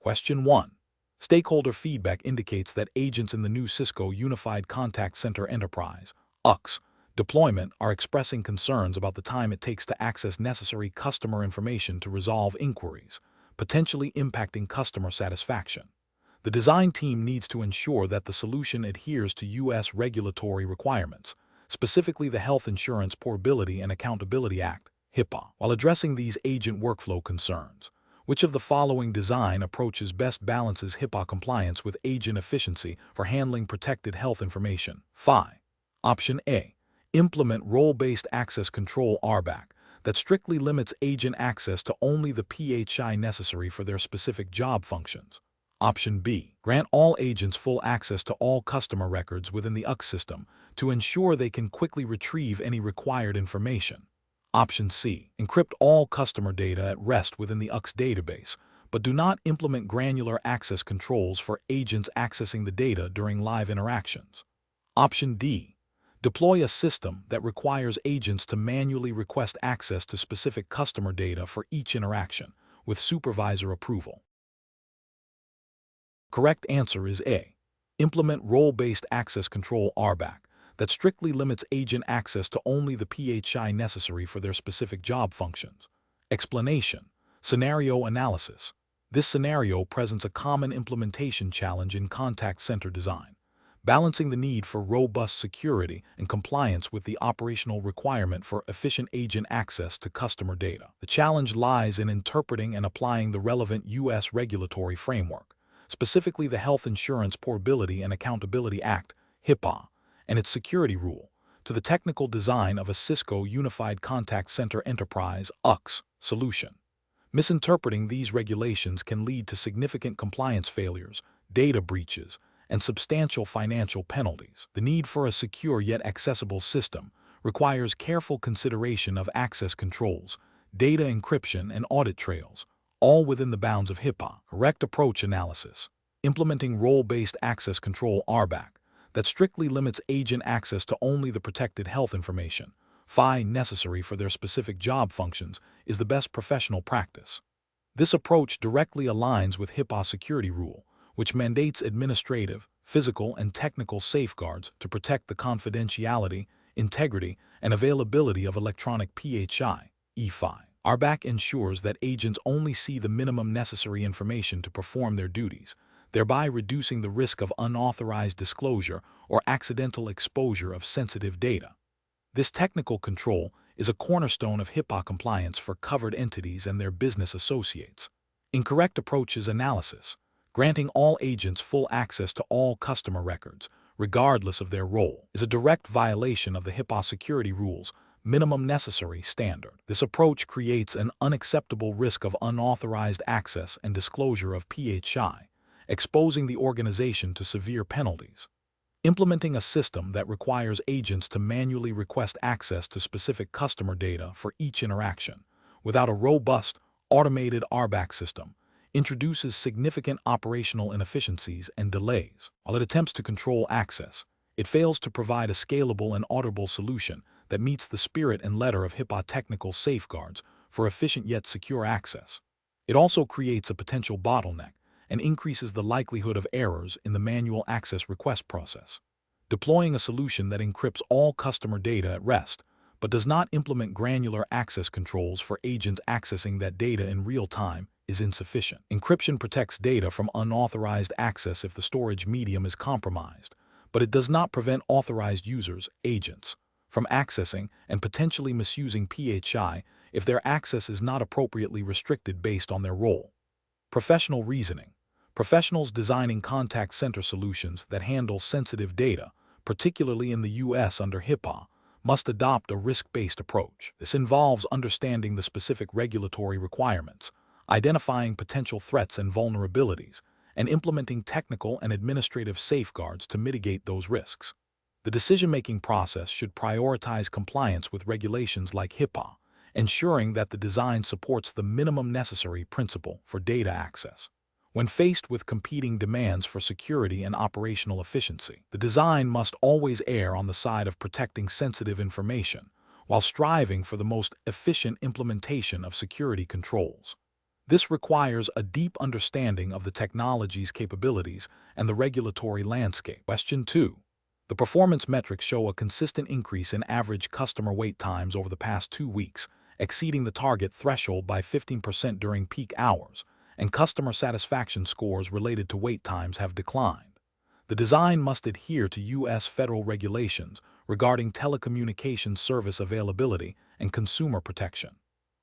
Question 1. Stakeholder feedback indicates that agents in the new Cisco Unified Contact Center Enterprise (UCCE) deployment are expressing concerns about the time it takes to access necessary customer information to resolve inquiries, potentially impacting customer satisfaction. The design team needs to ensure that the solution adheres to U.S. regulatory requirements, specifically the Health Insurance Portability and Accountability Act (HIPAA), while addressing these agent workflow concerns. Which of the following design approaches best balances HIPAA compliance with agent efficiency for handling protected health information? 5. Option A. Implement role-based access control (RBAC) that strictly limits agent access to only the PHI necessary for their specific job functions. Option B. Grant all agents full access to all customer records within the UCCE system to ensure they can quickly retrieve any required information. Option C. Encrypt all customer data at rest within the UCCE database, but do not implement granular access controls for agents accessing the data during live interactions. Option D. Deploy a system that requires agents to manually request access to specific customer data for each interaction, with supervisor approval. Correct answer is A. Implement role-based access control (RBAC) that strictly limits agent access to only the PHI necessary for their specific job functions. Explanation. Scenario analysis. This scenario presents a common implementation challenge in contact center design, balancing the need for robust security and compliance with the operational requirement for efficient agent access to customer data. The challenge lies in interpreting and applying the relevant U.S. regulatory framework, specifically the Health Insurance Portability and Accountability Act (HIPAA) and its security rule, to the technical design of a Cisco Unified Contact Center Enterprise (UCCE) solution. Misinterpreting these regulations can lead to significant compliance failures, data breaches, and substantial financial penalties. The need for a secure yet accessible system requires careful consideration of access controls, data encryption, and audit trails, all within the bounds of HIPAA. Correct approach analysis. Implementing role-based access control (RBAC) that strictly limits agent access to only the protected health information, PHI necessary for their specific job functions, is the best professional practice. This approach directly aligns with HIPAA security rule, which mandates administrative, physical, and technical safeguards to protect the confidentiality, integrity, and availability of electronic PHI (EPHI). RBAC ensures that agents only see the minimum necessary information to perform their duties, thereby reducing the risk of unauthorized disclosure or accidental exposure of sensitive data. This technical control is a cornerstone of HIPAA compliance for covered entities and their business associates. Incorrect approaches analysis. Granting all agents full access to all customer records, regardless of their role, is a direct violation of the HIPAA security rules minimum necessary standard. This approach creates an unacceptable risk of unauthorized access and disclosure of PHI, exposing the organization to severe penalties. Implementing a system that requires agents to manually request access to specific customer data for each interaction, without a robust, automated RBAC system, introduces significant operational inefficiencies and delays. While it attempts to control access, it fails to provide a scalable and auditable solution that meets the spirit and letter of HIPAA technical safeguards for efficient yet secure access. It also creates a potential bottleneck and increases the likelihood of errors in the manual access request process. Deploying a solution that encrypts all customer data at rest, but does not implement granular access controls for agents accessing that data in real time, is insufficient. Encryption protects data from unauthorized access if the storage medium is compromised, but it does not prevent authorized users, agents, from accessing and potentially misusing PHI if their access is not appropriately restricted based on their role. Professional reasoning. Professionals designing contact center solutions that handle sensitive data, particularly in the U.S. under HIPAA, must adopt a risk-based approach. This involves understanding the specific regulatory requirements, identifying potential threats and vulnerabilities, and implementing technical and administrative safeguards to mitigate those risks. The decision-making process should prioritize compliance with regulations like HIPAA, ensuring that the design supports the minimum necessary principle for data access. When faced with competing demands for security and operational efficiency, the design must always err on the side of protecting sensitive information, while striving for the most efficient implementation of security controls. This requires a deep understanding of the technology's capabilities and the regulatory landscape. Question 2. The performance metrics show a consistent increase in average customer wait times over the past 2 weeks, exceeding the target threshold by 15% during peak hours, and customer satisfaction scores related to wait times have declined. The design must adhere to U.S. federal regulations regarding telecommunications service availability and consumer protection.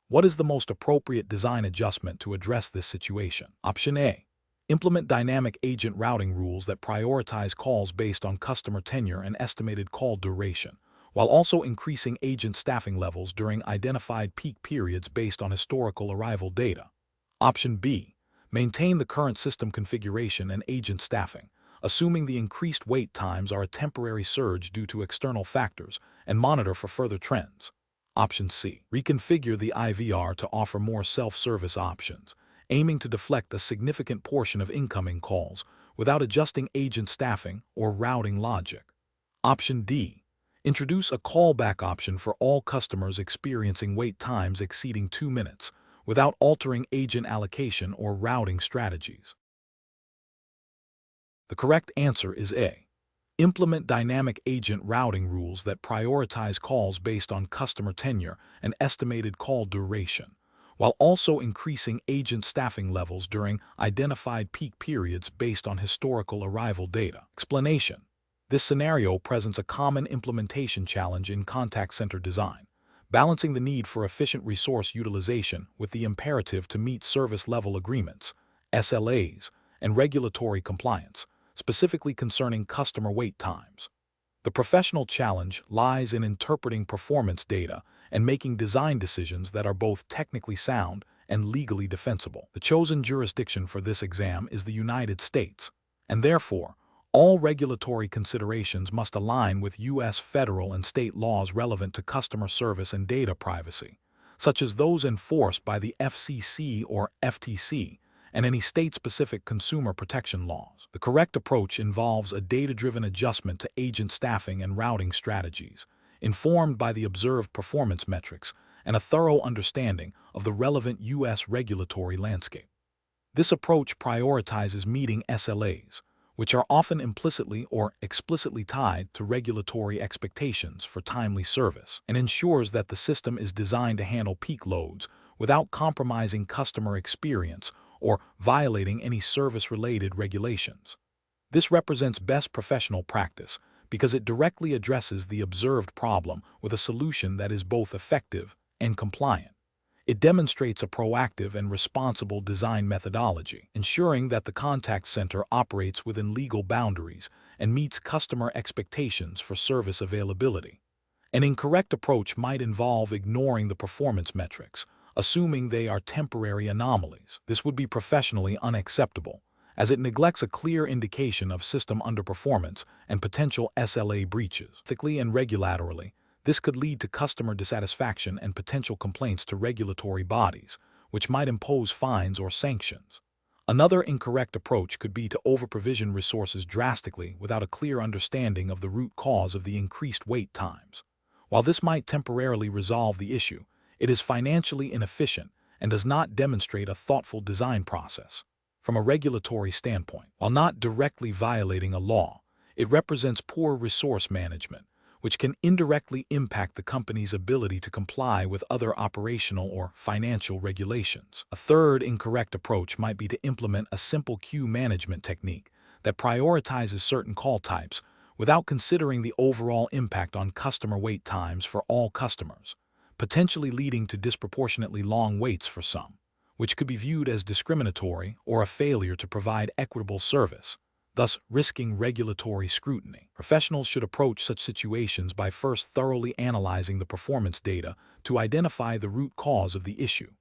What is the most appropriate design adjustment to address this situation? Option A. Implement dynamic agent routing rules that prioritize calls based on customer tenure and estimated call duration, while also increasing agent staffing levels during identified peak periods based on historical arrival data. Option B. Maintain the current system configuration and agent staffing, assuming the increased wait times are a temporary surge due to external factors, and monitor for further trends. Option C. Reconfigure the IVR to offer more self-service options, aiming to deflect a significant portion of incoming calls without adjusting agent staffing or routing logic. Option D. Introduce a callback option for all customers experiencing wait times exceeding 2 minutes, without altering agent allocation or routing strategies. The correct answer is A. Implement dynamic agent routing rules that prioritize calls based on customer tenure and estimated call duration, while also increasing agent staffing levels during identified peak periods based on historical arrival data. Explanation. This scenario presents a common implementation challenge in contact center design, balancing the need for efficient resource utilization with the imperative to meet service level agreements, SLAs, and regulatory compliance, specifically concerning customer wait times. The professional challenge lies in interpreting performance data and making design decisions that are both technically sound and legally defensible. The chosen jurisdiction for this exam is the United States, and therefore, all regulatory considerations must align with U.S. federal and state laws relevant to customer service and data privacy, such as those enforced by the FCC or FTC, and any state-specific consumer protection laws. The correct approach involves a data-driven adjustment to agent staffing and routing strategies, informed by the observed performance metrics and a thorough understanding of the relevant U.S. regulatory landscape. This approach prioritizes meeting SLAs, which are often implicitly or explicitly tied to regulatory expectations for timely service, and ensures that the system is designed to handle peak loads without compromising customer experience or violating any service-related regulations. This represents best professional practice because it directly addresses the observed problem with a solution that is both effective and compliant. It demonstrates a proactive and responsible design methodology, ensuring that the contact center operates within legal boundaries and meets customer expectations for service availability. An incorrect approach might involve ignoring the performance metrics, assuming they are temporary anomalies. This would be professionally unacceptable, as it neglects a clear indication of system underperformance and potential SLA breaches. Ethically and regulatorily, this could lead to customer dissatisfaction and potential complaints to regulatory bodies, which might impose fines or sanctions. Another incorrect approach could be to over-provision resources drastically without a clear understanding of the root cause of the increased wait times. While this might temporarily resolve the issue, it is financially inefficient and does not demonstrate a thoughtful design process. From a regulatory standpoint, while not directly violating a law, it represents poor resource management, which can indirectly impact the company's ability to comply with other operational or financial regulations. A third incorrect approach might be to implement a simple queue management technique that prioritizes certain call types without considering the overall impact on customer wait times for all customers, potentially leading to disproportionately long waits for some, which could be viewed as discriminatory or a failure to provide equitable service, thus risking regulatory scrutiny. Professionals should approach such situations by first thoroughly analyzing the performance data to identify the root cause of the issue.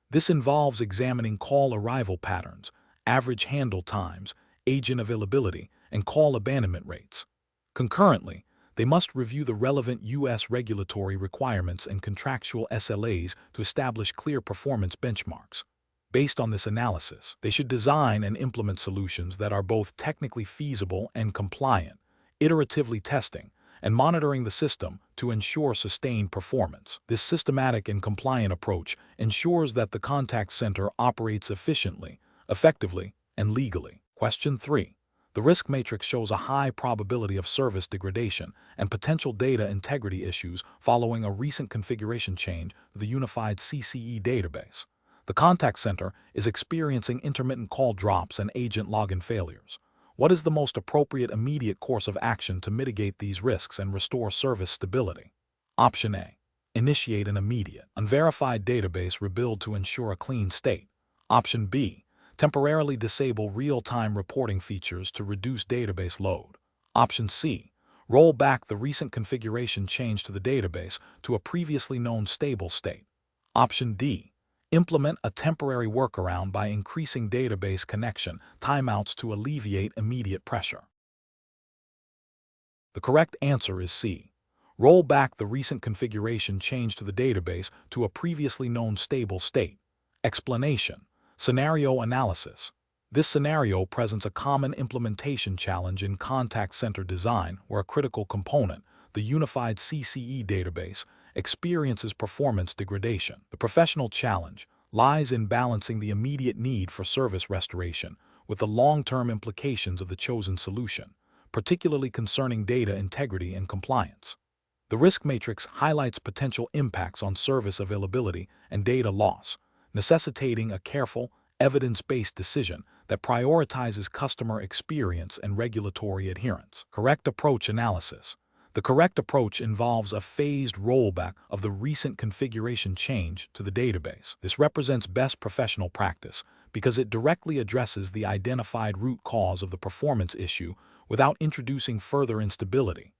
This involves examining call arrival patterns, average handle times, agent availability, and call abandonment rates. Concurrently, they must review the relevant U.S. regulatory requirements and contractual SLAs to establish clear performance benchmarks. Based on this analysis, they should design and implement solutions that are both technically feasible and compliant, iteratively testing and monitoring the system to ensure sustained performance. This systematic and compliant approach ensures that the contact center operates efficiently, effectively, and legally. Question 3. The risk matrix shows a high probability of service degradation and potential data integrity issues following a recent configuration change to the unified CCE database. The contact center is experiencing intermittent call drops and agent login failures. What is the most appropriate immediate course of action to mitigate these risks and restore service stability? Option A. Initiate an immediate, unverified database rebuild to ensure a clean state. Option B. Temporarily disable real-time reporting features to reduce database load. Option C. Roll back the recent configuration change to the database to a previously known stable state. Option D. Implement a temporary workaround by increasing database connection timeouts to alleviate immediate pressure. The correct answer is C. Roll back the recent configuration change to the database to a previously known stable state. Explanation. Scenario analysis. This scenario presents a common implementation challenge in contact center design where a critical component, the unified CCE database, experiences performance degradation. The professional challenge lies in balancing the immediate need for service restoration with the long-term implications of the chosen solution, particularly concerning data integrity and compliance. The risk matrix highlights potential impacts on service availability and data loss, necessitating a careful, evidence-based decision that prioritizes customer experience and regulatory adherence. Correct approach analysis. The correct approach involves a phased rollback of the recent configuration change to the database. This represents best professional practice because it directly addresses the identified root cause of the performance issue without introducing further instability.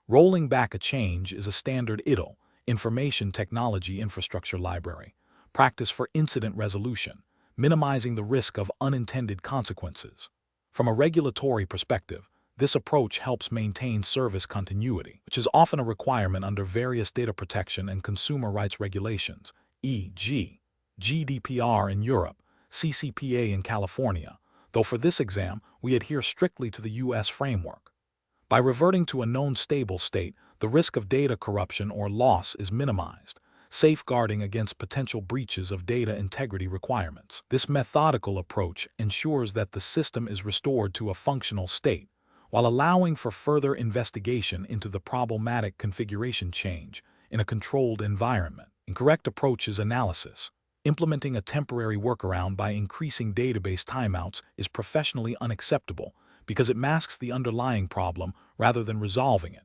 Rolling back a change is a standard ITIL, Information Technology Infrastructure Library, practice for incident resolution, minimizing the risk of unintended consequences. From a regulatory perspective, this approach helps maintain service continuity, which is often a requirement under various data protection and consumer rights regulations, e.g., GDPR in Europe, CCPA in California, though for this exam we adhere strictly to the U.S. framework. By reverting to a known stable state, the risk of data corruption or loss is minimized, safeguarding against potential breaches of data integrity requirements. This methodical approach ensures that the system is restored to a functional state, while allowing for further investigation into the problematic configuration change in a controlled environment. Incorrect approach is analysis. Implementing a temporary workaround by increasing database timeouts is professionally unacceptable because it masks the underlying problem rather than resolving it.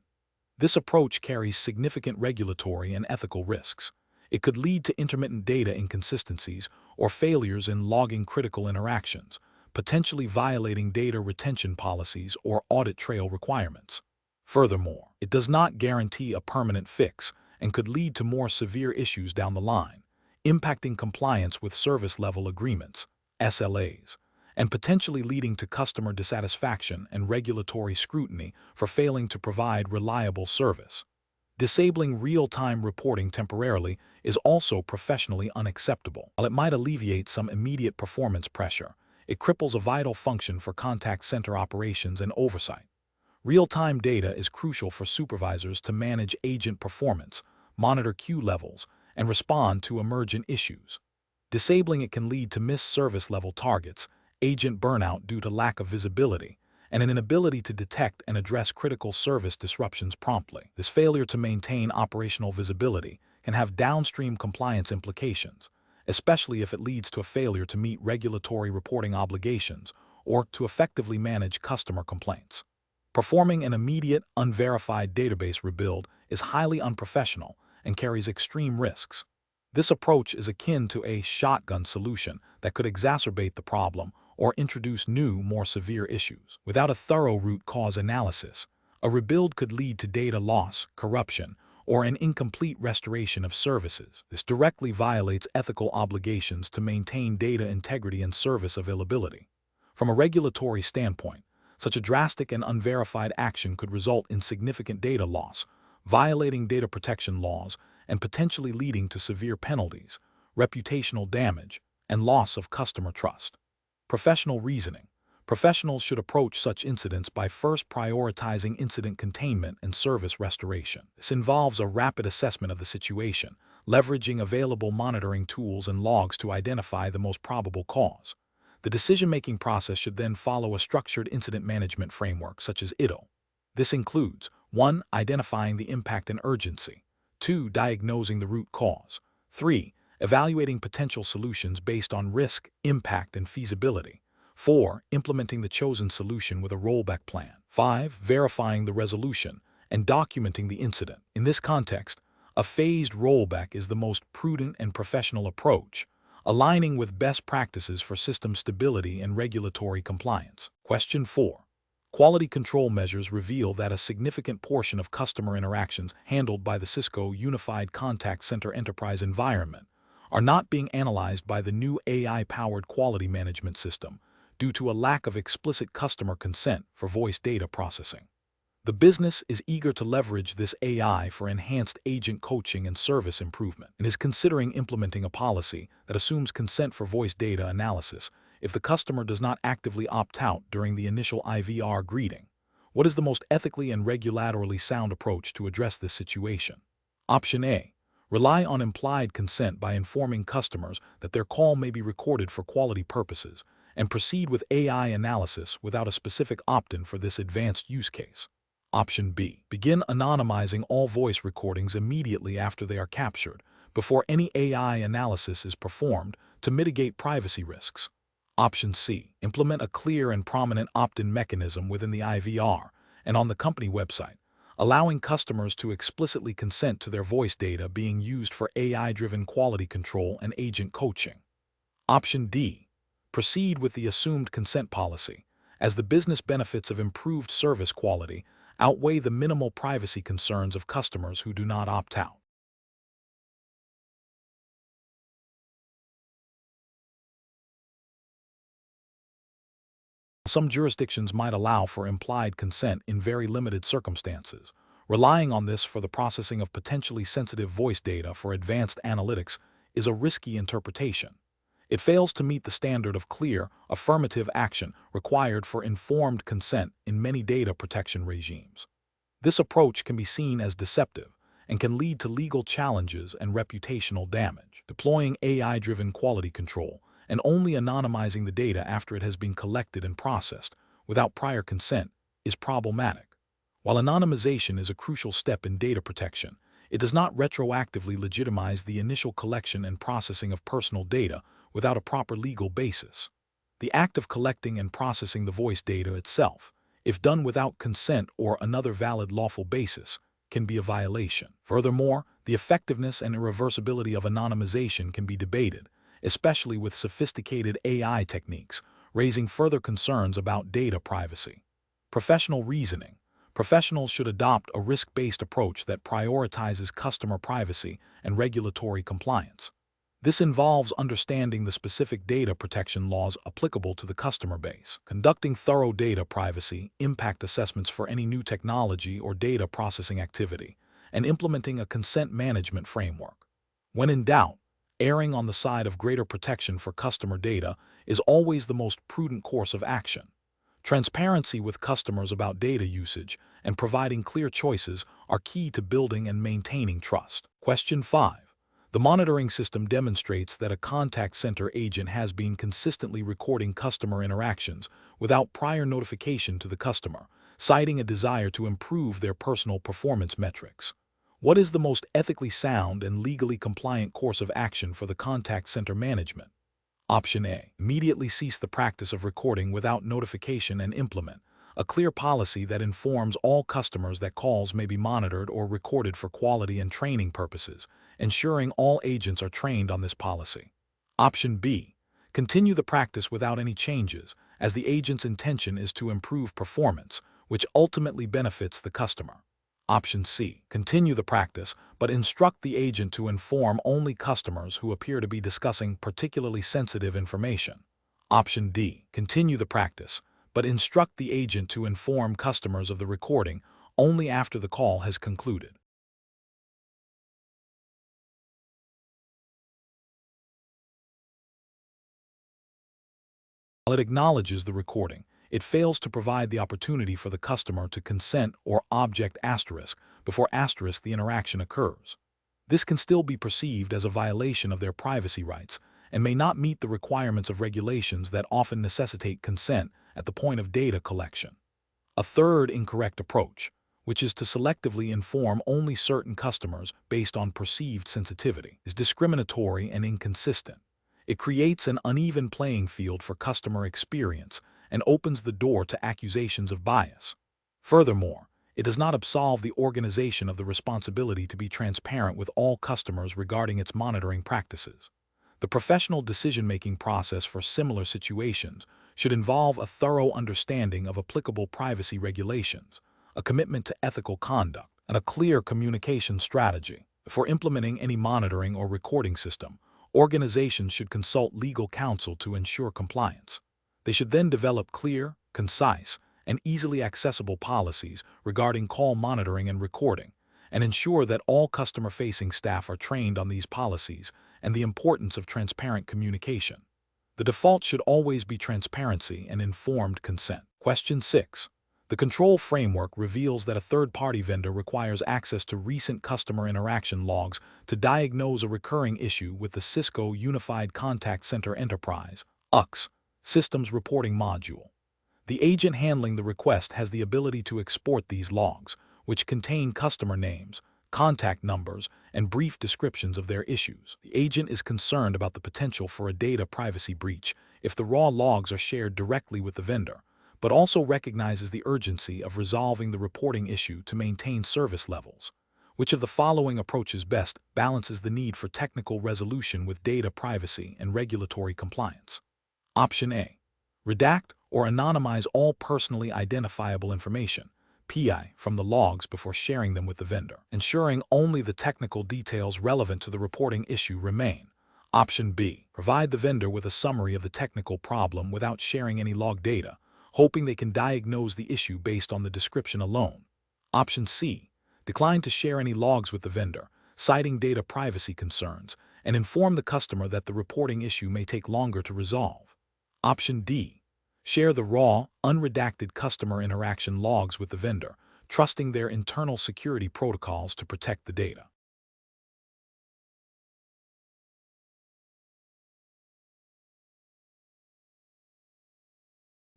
This approach carries significant regulatory and ethical risks. It could lead to intermittent data inconsistencies or failures in logging critical interactions, potentially violating data retention policies or audit trail requirements. Furthermore, it does not guarantee a permanent fix and could lead to more severe issues down the line, impacting compliance with service-level agreements, SLAs, and potentially leading to customer dissatisfaction and regulatory scrutiny for failing to provide reliable service. Disabling real-time reporting temporarily is also professionally unacceptable. While it might alleviate some immediate performance pressure, it cripples a vital function for contact center operations and oversight. Real-time data is crucial for supervisors to manage agent performance, monitor queue levels, and respond to emergent issues. Disabling it can lead to missed service level targets, agent burnout due to lack of visibility, and an inability to detect and address critical service disruptions promptly. This failure to maintain operational visibility can have downstream compliance implications, especially if it leads to a failure to meet regulatory reporting obligations or to effectively manage customer complaints. Performing an immediate, unverified database rebuild is highly unprofessional and carries extreme risks. This approach is akin to a shotgun solution that could exacerbate the problem or introduce new, more severe issues. Without a thorough root cause analysis, a rebuild could lead to data loss, corruption, or an incomplete restoration of services. This directly violates ethical obligations to maintain data integrity and service availability. From a regulatory standpoint, such a drastic and unverified action could result in significant data loss, violating data protection laws, and potentially leading to severe penalties, reputational damage, and loss of customer trust. Professional reasoning. Professionals should approach such incidents by first prioritizing incident containment and service restoration. This involves a rapid assessment of the situation, leveraging available monitoring tools and logs to identify the most probable cause. The decision-making process should then follow a structured incident management framework such as ITIL. This includes 1. Identifying the impact and urgency, 2. Diagnosing the root cause, 3. Evaluating potential solutions based on risk, impact, and feasibility, 4. Implementing the chosen solution with a rollback plan, 5. Verifying the resolution and documenting the incident. In this context, a phased rollback is the most prudent and professional approach, aligning with best practices for system stability and regulatory compliance. Question 4. Quality control measures reveal that a significant portion of customer interactions handled by the Cisco Unified Contact Center enterprise environment are not being analyzed by the new AI-powered quality management system due to a lack of explicit customer consent for voice data processing. The business is eager to leverage this AI for enhanced agent coaching and service improvement, and is considering implementing a policy that assumes consent for voice data analysis if the customer does not actively opt out during the initial IVR greeting. What is the most ethically and regulatorily sound approach to address this situation? Option A. Rely on implied consent by informing customers that their call may be recorded for quality purposes, and proceed with AI analysis without a specific opt-in for this advanced use case. Option B. Begin anonymizing all voice recordings immediately after they are captured, before any AI analysis is performed, to mitigate privacy risks. Option C. Implement a clear and prominent opt-in mechanism within the IVR and on the company website, allowing customers to explicitly consent to their voice data being used for AI-driven quality control and agent coaching. Option D. Proceed with the assumed consent policy, as the business benefits of improved service quality outweigh the minimal privacy concerns of customers who do not opt out. Some jurisdictions might allow for implied consent in very limited circumstances. Relying on this for the processing of potentially sensitive voice data for advanced analytics is a risky interpretation. It fails to meet the standard of clear, affirmative action required for informed consent in many data protection regimes. This approach can be seen as deceptive and can lead to legal challenges and reputational damage. Deploying AI-driven quality control and only anonymizing the data after it has been collected and processed without prior consent is problematic. While anonymization is a crucial step in data protection, it does not retroactively legitimize the initial collection and processing of personal data without a proper legal basis. The act of collecting and processing the voice data itself, if done without consent or another valid lawful basis, can be a violation. Furthermore, the effectiveness and irreversibility of anonymization can be debated, especially with sophisticated AI techniques, raising further concerns about data privacy. Professional reasoning. Professionals should adopt a risk-based approach that prioritizes customer privacy and regulatory compliance. This involves understanding the specific data protection laws applicable to the customer base, conducting thorough data privacy impact assessments for any new technology or data processing activity, and implementing a consent management framework. When in doubt, erring on the side of greater protection for customer data is always the most prudent course of action. Transparency with customers about data usage and providing clear choices are key to building and maintaining trust. Question 5. The monitoring system demonstrates that a contact center agent has been consistently recording customer interactions without prior notification to the customer, citing a desire to improve their personal performance metrics. What is the most ethically sound and legally compliant course of action for the contact center management? Option A. Immediately cease the practice of recording without notification and implement a clear policy that informs all customers that calls may be monitored or recorded for quality and training purposes, ensuring all agents are trained on this policy. Option B. Continue the practice without any changes, as the agent's intention is to improve performance, which ultimately benefits the customer. Option C. Continue the practice, but instruct the agent to inform only customers who appear to be discussing particularly sensitive information. Option D. Continue the practice, but instruct the agent to inform customers of the recording only after the call has concluded. While it acknowledges the recording, it fails to provide the opportunity for the customer to consent or object asterisk before asterisk the interaction occurs. This can still be perceived as a violation of their privacy rights and may not meet the requirements of regulations that often necessitate consent at the point of data collection. A third incorrect approach, which is to selectively inform only certain customers based on perceived sensitivity, is discriminatory and inconsistent. It creates an uneven playing field for customer experience and opens the door to accusations of bias. Furthermore, it does not absolve the organization of the responsibility to be transparent with all customers regarding its monitoring practices. The professional decision-making process for similar situations should involve a thorough understanding of applicable privacy regulations, a commitment to ethical conduct, and a clear communication strategy. Before implementing any monitoring or recording system, organizations should consult legal counsel to ensure compliance. They should then develop clear, concise, and easily accessible policies regarding call monitoring and recording, and ensure that all customer-facing staff are trained on these policies and the importance of transparent communication. The default should always be transparency and informed consent. Question 6. The control framework reveals that a third-party vendor requires access to recent customer interaction logs to diagnose a recurring issue with the Cisco Unified Contact Center Enterprise (UCCED) systems reporting module. The agent handling the request has the ability to export these logs, which contain customer names, contact numbers, and brief descriptions of their issues. The agent is concerned about the potential for a data privacy breach if the raw logs are shared directly with the vendor, but also recognizes the urgency of resolving the reporting issue to maintain service levels. Which of the following approaches best balances the need for technical resolution with data privacy and regulatory compliance? Option A. Redact or anonymize all personally identifiable information, PI, from the logs before sharing them with the vendor, ensuring only the technical details relevant to the reporting issue remain. Option B. Provide the vendor with a summary of the technical problem without sharing any log data, hoping they can diagnose the issue based on the description alone. Option C. Decline to share any logs with the vendor, citing data privacy concerns, and inform the customer that the reporting issue may take longer to resolve. Option D. Share the raw, unredacted customer interaction logs with the vendor, trusting their internal security protocols to protect the data.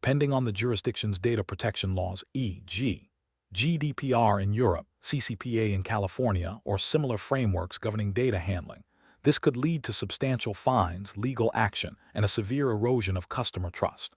Depending on the jurisdiction's data protection laws, e.g., GDPR in Europe, CCPA in California, or similar frameworks governing data handling, this could lead to substantial fines, legal action, and a severe erosion of customer trust.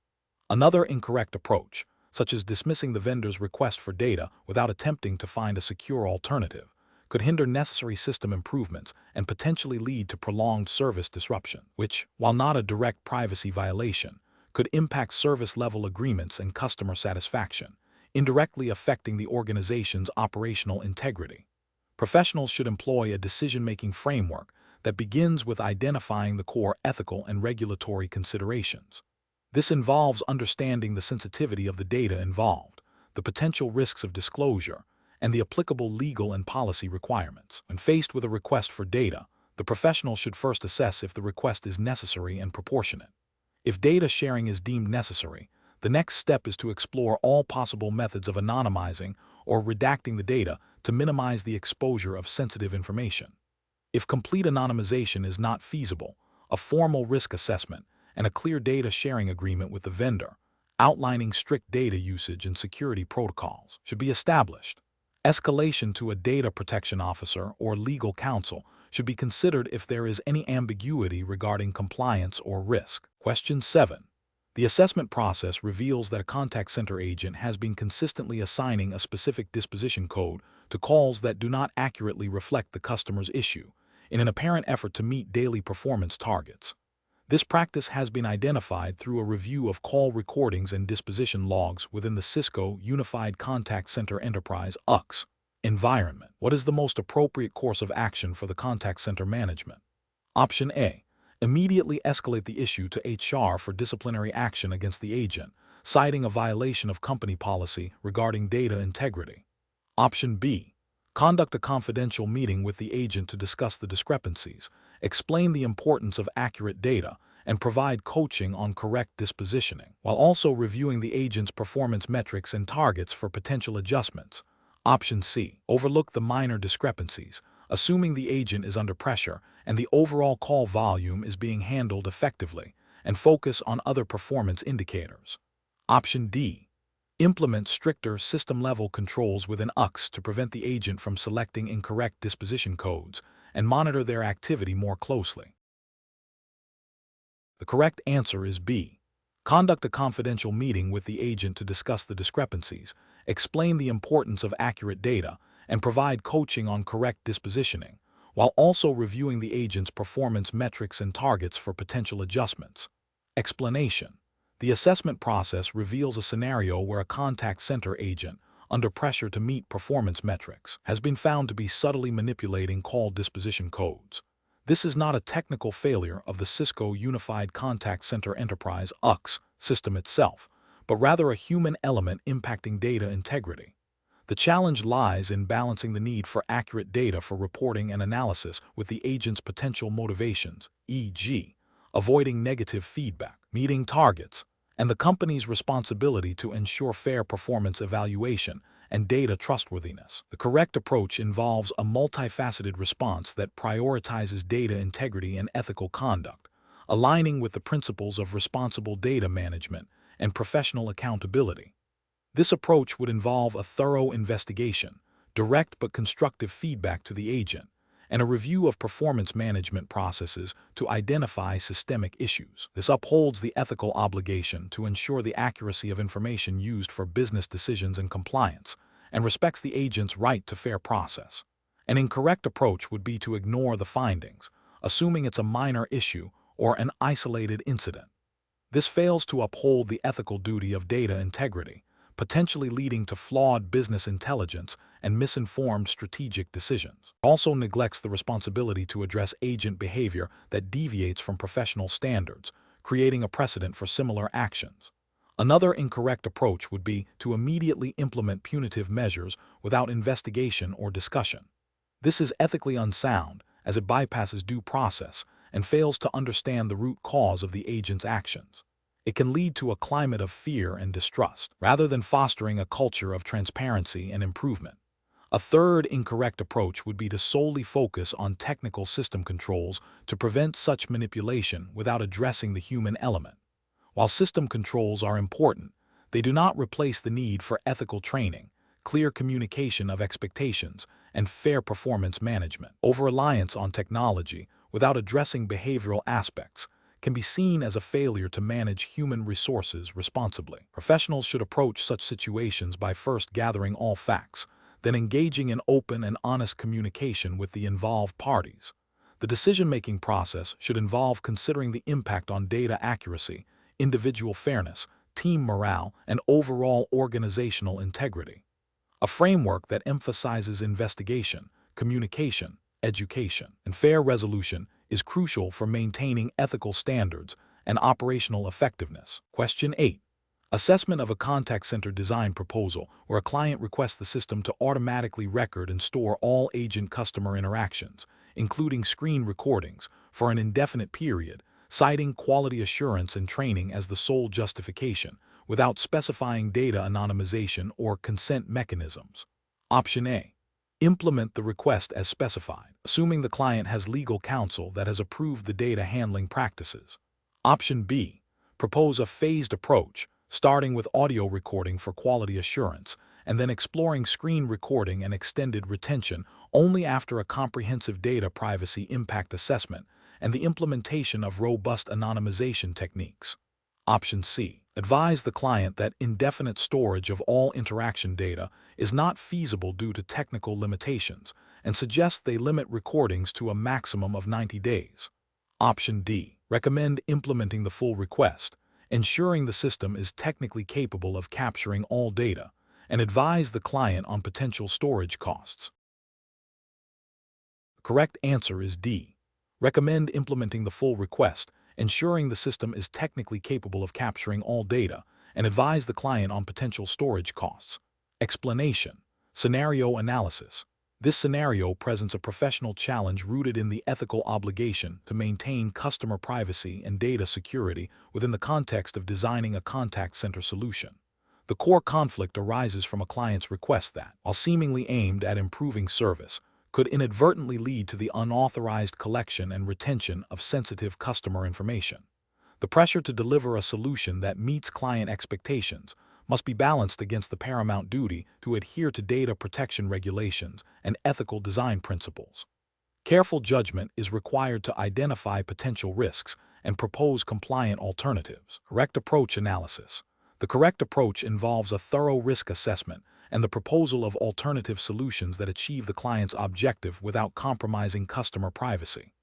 Another incorrect approach, such as dismissing the vendor's request for data without attempting to find a secure alternative, could hinder necessary system improvements and potentially lead to prolonged service disruption, which, while not a direct privacy violation, could impact service-level agreements and customer satisfaction, indirectly affecting the organization's operational integrity. Professionals should employ a decision-making framework that begins with identifying the core ethical and regulatory considerations. This involves understanding the sensitivity of the data involved, the potential risks of disclosure, and the applicable legal and policy requirements. When faced with a request for data, the professional should first assess if the request is necessary and proportionate. If data sharing is deemed necessary, the next step is to explore all possible methods of anonymizing or redacting the data to minimize the exposure of sensitive information. If complete anonymization is not feasible, a formal risk assessment and a clear data sharing agreement with the vendor, outlining strict data usage and security protocols, should be established. Escalation to a data protection officer or legal counsel should be considered if there is any ambiguity regarding compliance or risk. Question 7. The assessment process reveals that a contact center agent has been consistently assigning a specific disposition code to calls that do not accurately reflect the customer's issue, in an apparent effort to meet daily performance targets. This practice has been identified through a review of call recordings and disposition logs within the Cisco Unified Contact Center Enterprise (UCCED) environment. What is the most appropriate course of action for the contact center management? Option A. Immediately escalate the issue to HR for disciplinary action against the agent, citing a violation of company policy regarding data integrity. Option B. Conduct a confidential meeting with the agent to discuss the discrepancies, explain the importance of accurate data, and provide coaching on correct dispositioning, while also reviewing the agent's performance metrics and targets for potential adjustments. Option C. Overlook the minor discrepancies, assuming the agent is under pressure and the overall call volume is being handled effectively, and focus on other performance indicators. Option D. Implement stricter system-level controls within UCCED to prevent the agent from selecting incorrect disposition codes and monitor their activity more closely. The correct answer is B. Conduct a confidential meeting with the agent to discuss the discrepancies, explain the importance of accurate data, and provide coaching on correct dispositioning, while also reviewing the agent's performance metrics and targets for potential adjustments. Explanation. The assessment process reveals a scenario where a contact center agent, under pressure to meet performance metrics, has been found to be subtly manipulating call disposition codes. This is not a technical failure of the Cisco Unified Contact Center Enterprise (UCCED) system itself, but rather a human element impacting data integrity. The challenge lies in balancing the need for accurate data for reporting and analysis with the agent's potential motivations, e.g., avoiding negative feedback, meeting targets, and the company's responsibility to ensure fair performance evaluation and data trustworthiness. The correct approach involves a multifaceted response that prioritizes data integrity and ethical conduct, aligning with the principles of responsible data management and professional accountability. This approach would involve a thorough investigation, direct but constructive feedback to the agent, and a review of performance management processes to identify systemic issues. This upholds the ethical obligation to ensure the accuracy of information used for business decisions and compliance, and respects the agent's right to fair process. An incorrect approach would be to ignore the findings, assuming it's a minor issue or an isolated incident. This fails to uphold the ethical duty of data integrity, potentially leading to flawed business intelligence and misinformed strategic decisions. It also neglects the responsibility to address agent behavior that deviates from professional standards, creating a precedent for similar actions. Another incorrect approach would be to immediately implement punitive measures without investigation or discussion. This is ethically unsound, as it bypasses due process and fails to understand the root cause of the agent's actions. It can lead to a climate of fear and distrust, rather than fostering a culture of transparency and improvement. A third incorrect approach would be to solely focus on technical system controls to prevent such manipulation without addressing the human element. While system controls are important, they do not replace the need for ethical training, clear communication of expectations, and fair performance management. Over-reliance on technology without addressing behavioral aspects can be seen as a failure to manage human resources responsibly. Professionals should approach such situations by first gathering all facts, then engaging in open and honest communication with the involved parties. The decision-making process should involve considering the impact on data accuracy, individual fairness, team morale, and overall organizational integrity. A framework that emphasizes investigation, communication, education, and fair resolution is crucial for maintaining ethical standards and operational effectiveness. Question 8. Assessment of a contact center design proposal where a client requests the system to automatically record and store all agent-customer interactions, including screen recordings, for an indefinite period, citing quality assurance and training as the sole justification, without specifying data anonymization or consent mechanisms. Option A. Implement the request as specified, assuming the client has legal counsel that has approved the data handling practices. Option B. Propose a phased approach, starting with audio recording for quality assurance, and then exploring screen recording and extended retention only after a comprehensive data privacy impact assessment and the implementation of robust anonymization techniques. Option C. Advise the client that indefinite storage of all interaction data is not feasible due to technical limitations, and suggest they limit recordings to a maximum of 90 days. Option D. Recommend implementing the full request, ensuring the system is technically capable of capturing all data, and advise the client on potential storage costs. The correct answer is D. Recommend implementing the full request, ensuring the system is technically capable of capturing all data, and advise the client on potential storage costs. Explanation. Scenario analysis. This scenario presents a professional challenge rooted in the ethical obligation to maintain customer privacy and data security within the context of designing a contact center solution. The core conflict arises from a client's request that, while seemingly aimed at improving service, could inadvertently lead to the unauthorized collection and retention of sensitive customer information. The pressure to deliver a solution that meets client expectations must be balanced against the paramount duty to adhere to data protection regulations and ethical design principles. Careful judgment is required to identify potential risks and propose compliant alternatives. Correct approach analysis. The correct approach involves a thorough risk assessment and the proposal of alternative solutions that achieve the client's objective without compromising customer privacy.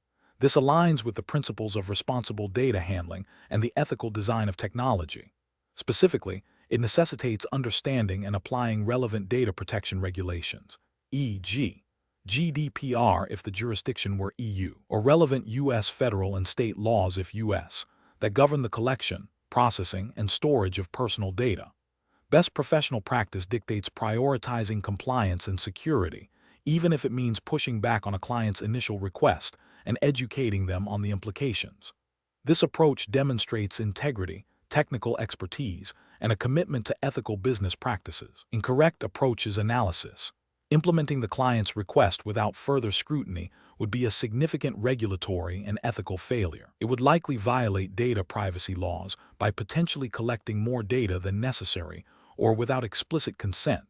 This aligns with the principles of responsible data handling and the ethical design of technology. Specifically, it necessitates understanding and applying relevant data protection regulations, e.g., GDPR if the jurisdiction were EU, or relevant U.S. federal and state laws if U.S., that govern the collection, processing, and storage of personal data. Best professional practice dictates prioritizing compliance and security, even if it means pushing back on a client's initial request and educating them on the implications. This approach demonstrates integrity, technical expertise, and a commitment to ethical business practices. Incorrect approaches analysis. Implementing the client's request without further scrutiny would be a significant regulatory and ethical failure. It would likely violate data privacy laws by potentially collecting more data than necessary or without explicit consent,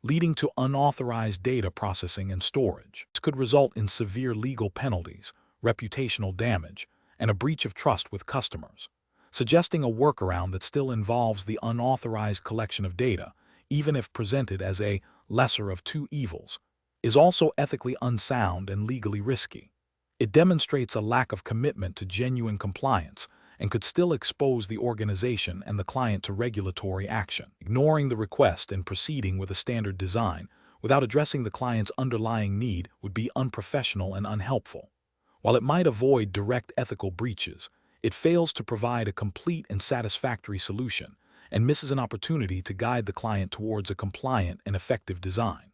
leading to unauthorized data processing and storage. This could result in severe legal penalties, reputational damage, and a breach of trust with customers. Suggesting a workaround that still involves the unauthorized collection of data, even if presented as a lesser of two evils, is also ethically unsound and legally risky. It demonstrates a lack of commitment to genuine compliance and could still expose the organization and the client to regulatory action. Ignoring the request and proceeding with a standard design without addressing the client's underlying need would be unprofessional and unhelpful. While it might avoid direct ethical breaches, it fails to provide a complete and satisfactory solution and misses an opportunity to guide the client towards a compliant and effective design.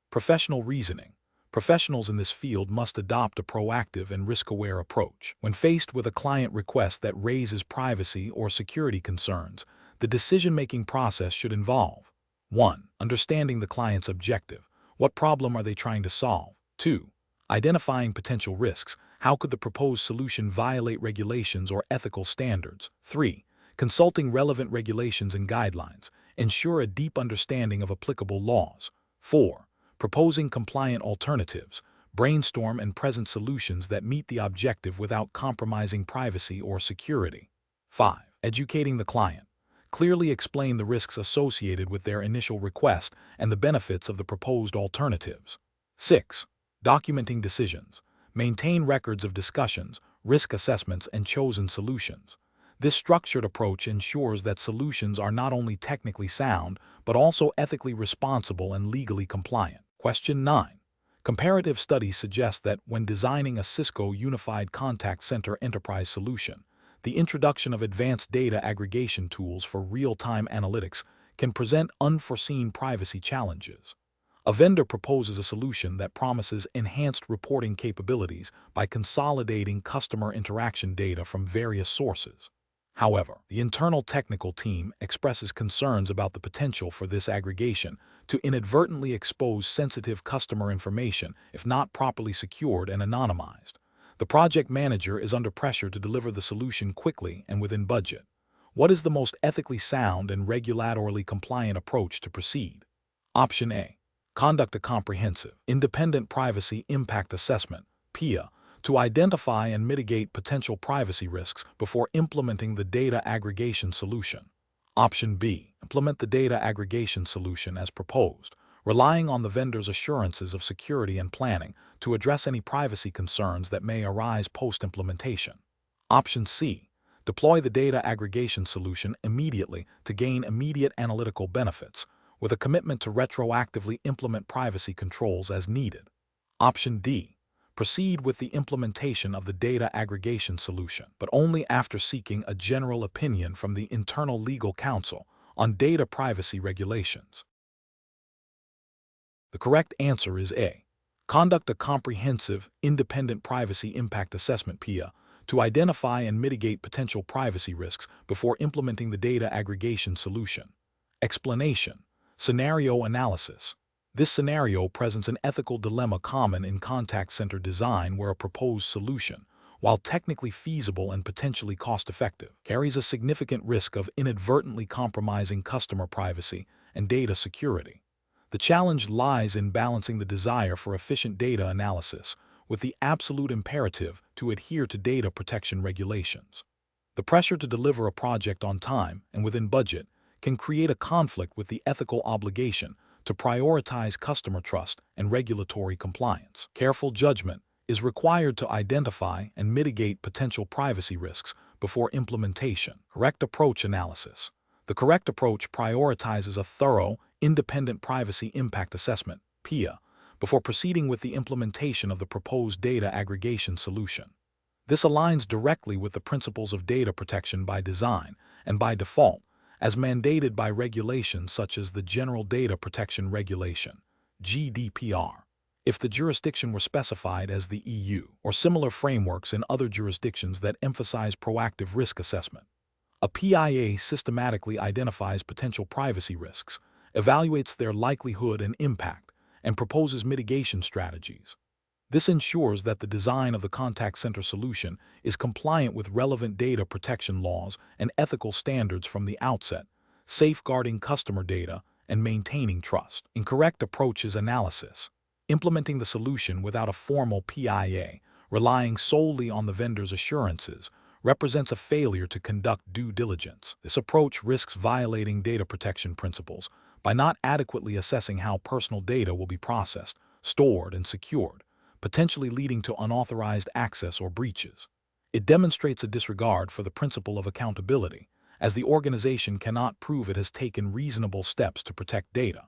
Professional reasoning. Professionals in this field must adopt a proactive and risk-aware approach. When faced with a client request that raises privacy or security concerns, the decision-making process should involve 1. Understanding the client's objective. What problem are they trying to solve? 2. Identifying potential risks. How could the proposed solution violate regulations or ethical standards? 3. Consulting relevant regulations and guidelines. Ensure a deep understanding of applicable laws. 4. Proposing compliant alternatives. Brainstorm and present solutions that meet the objective without compromising privacy or security. 5. Educating the client. Clearly explain the risks associated with their initial request and the benefits of the proposed alternatives. 6. Documenting decisions. Maintain records of discussions, risk assessments, and chosen solutions. This structured approach ensures that solutions are not only technically sound, but also ethically responsible and legally compliant. Question 9. Comparative studies suggest that when designing a Cisco Unified Contact Center enterprise solution, the introduction of advanced data aggregation tools for real-time analytics can present unforeseen privacy challenges. A vendor proposes a solution that promises enhanced reporting capabilities by consolidating customer interaction data from various sources. However, the internal technical team expresses concerns about the potential for this aggregation to inadvertently expose sensitive customer information if not properly secured and anonymized. The project manager is under pressure to deliver the solution quickly and within budget. What is the most ethically sound and regulatorily compliant approach to proceed? Option A. Conduct a comprehensive, independent privacy impact assessment, PIA, to identify and mitigate potential privacy risks before implementing the data aggregation solution. Option B. Implement the data aggregation solution as proposed, relying on the vendor's assurances of security and planning to address any privacy concerns that may arise post-implementation. Option C. Deploy the data aggregation solution immediately to gain immediate analytical benefits, with a commitment to retroactively implement privacy controls as needed. Option D. Proceed with the implementation of the data aggregation solution, but only after seeking a general opinion from the internal legal counsel on data privacy regulations. The correct answer is A. Conduct a comprehensive, independent privacy impact assessment (PIA) to identify and mitigate potential privacy risks before implementing the data aggregation solution. Explanation. Scenario analysis. This scenario presents an ethical dilemma common in contact center design where a proposed solution, while technically feasible and potentially cost-effective, carries a significant risk of inadvertently compromising customer privacy and data security. The challenge lies in balancing the desire for efficient data analysis with the absolute imperative to adhere to data protection regulations. The pressure to deliver a project on time and within budget can create a conflict with the ethical obligation to prioritize customer trust and regulatory compliance. Careful judgment is required to identify and mitigate potential privacy risks before implementation. Correct approach analysis. The correct approach prioritizes a thorough, independent privacy impact assessment (PIA) before proceeding with the implementation of the proposed data aggregation solution. This aligns directly with the principles of data protection by design and by default, as mandated by regulations such as the General Data Protection Regulation (GDPR), if the jurisdiction were specified as the EU, or similar frameworks in other jurisdictions that emphasize proactive risk assessment. A PIA systematically identifies potential privacy risks, evaluates their likelihood and impact, and proposes mitigation strategies. This ensures that the design of the contact center solution is compliant with relevant data protection laws and ethical standards from the outset, safeguarding customer data and maintaining trust. Incorrect approaches analysis. Implementing the solution without a formal PIA, relying solely on the vendor's assurances, represents a failure to conduct due diligence. This approach risks violating data protection principles by not adequately assessing how personal data will be processed, stored, and secured, potentially leading to unauthorized access or breaches. It demonstrates a disregard for the principle of accountability, as the organization cannot prove it has taken reasonable steps to protect data.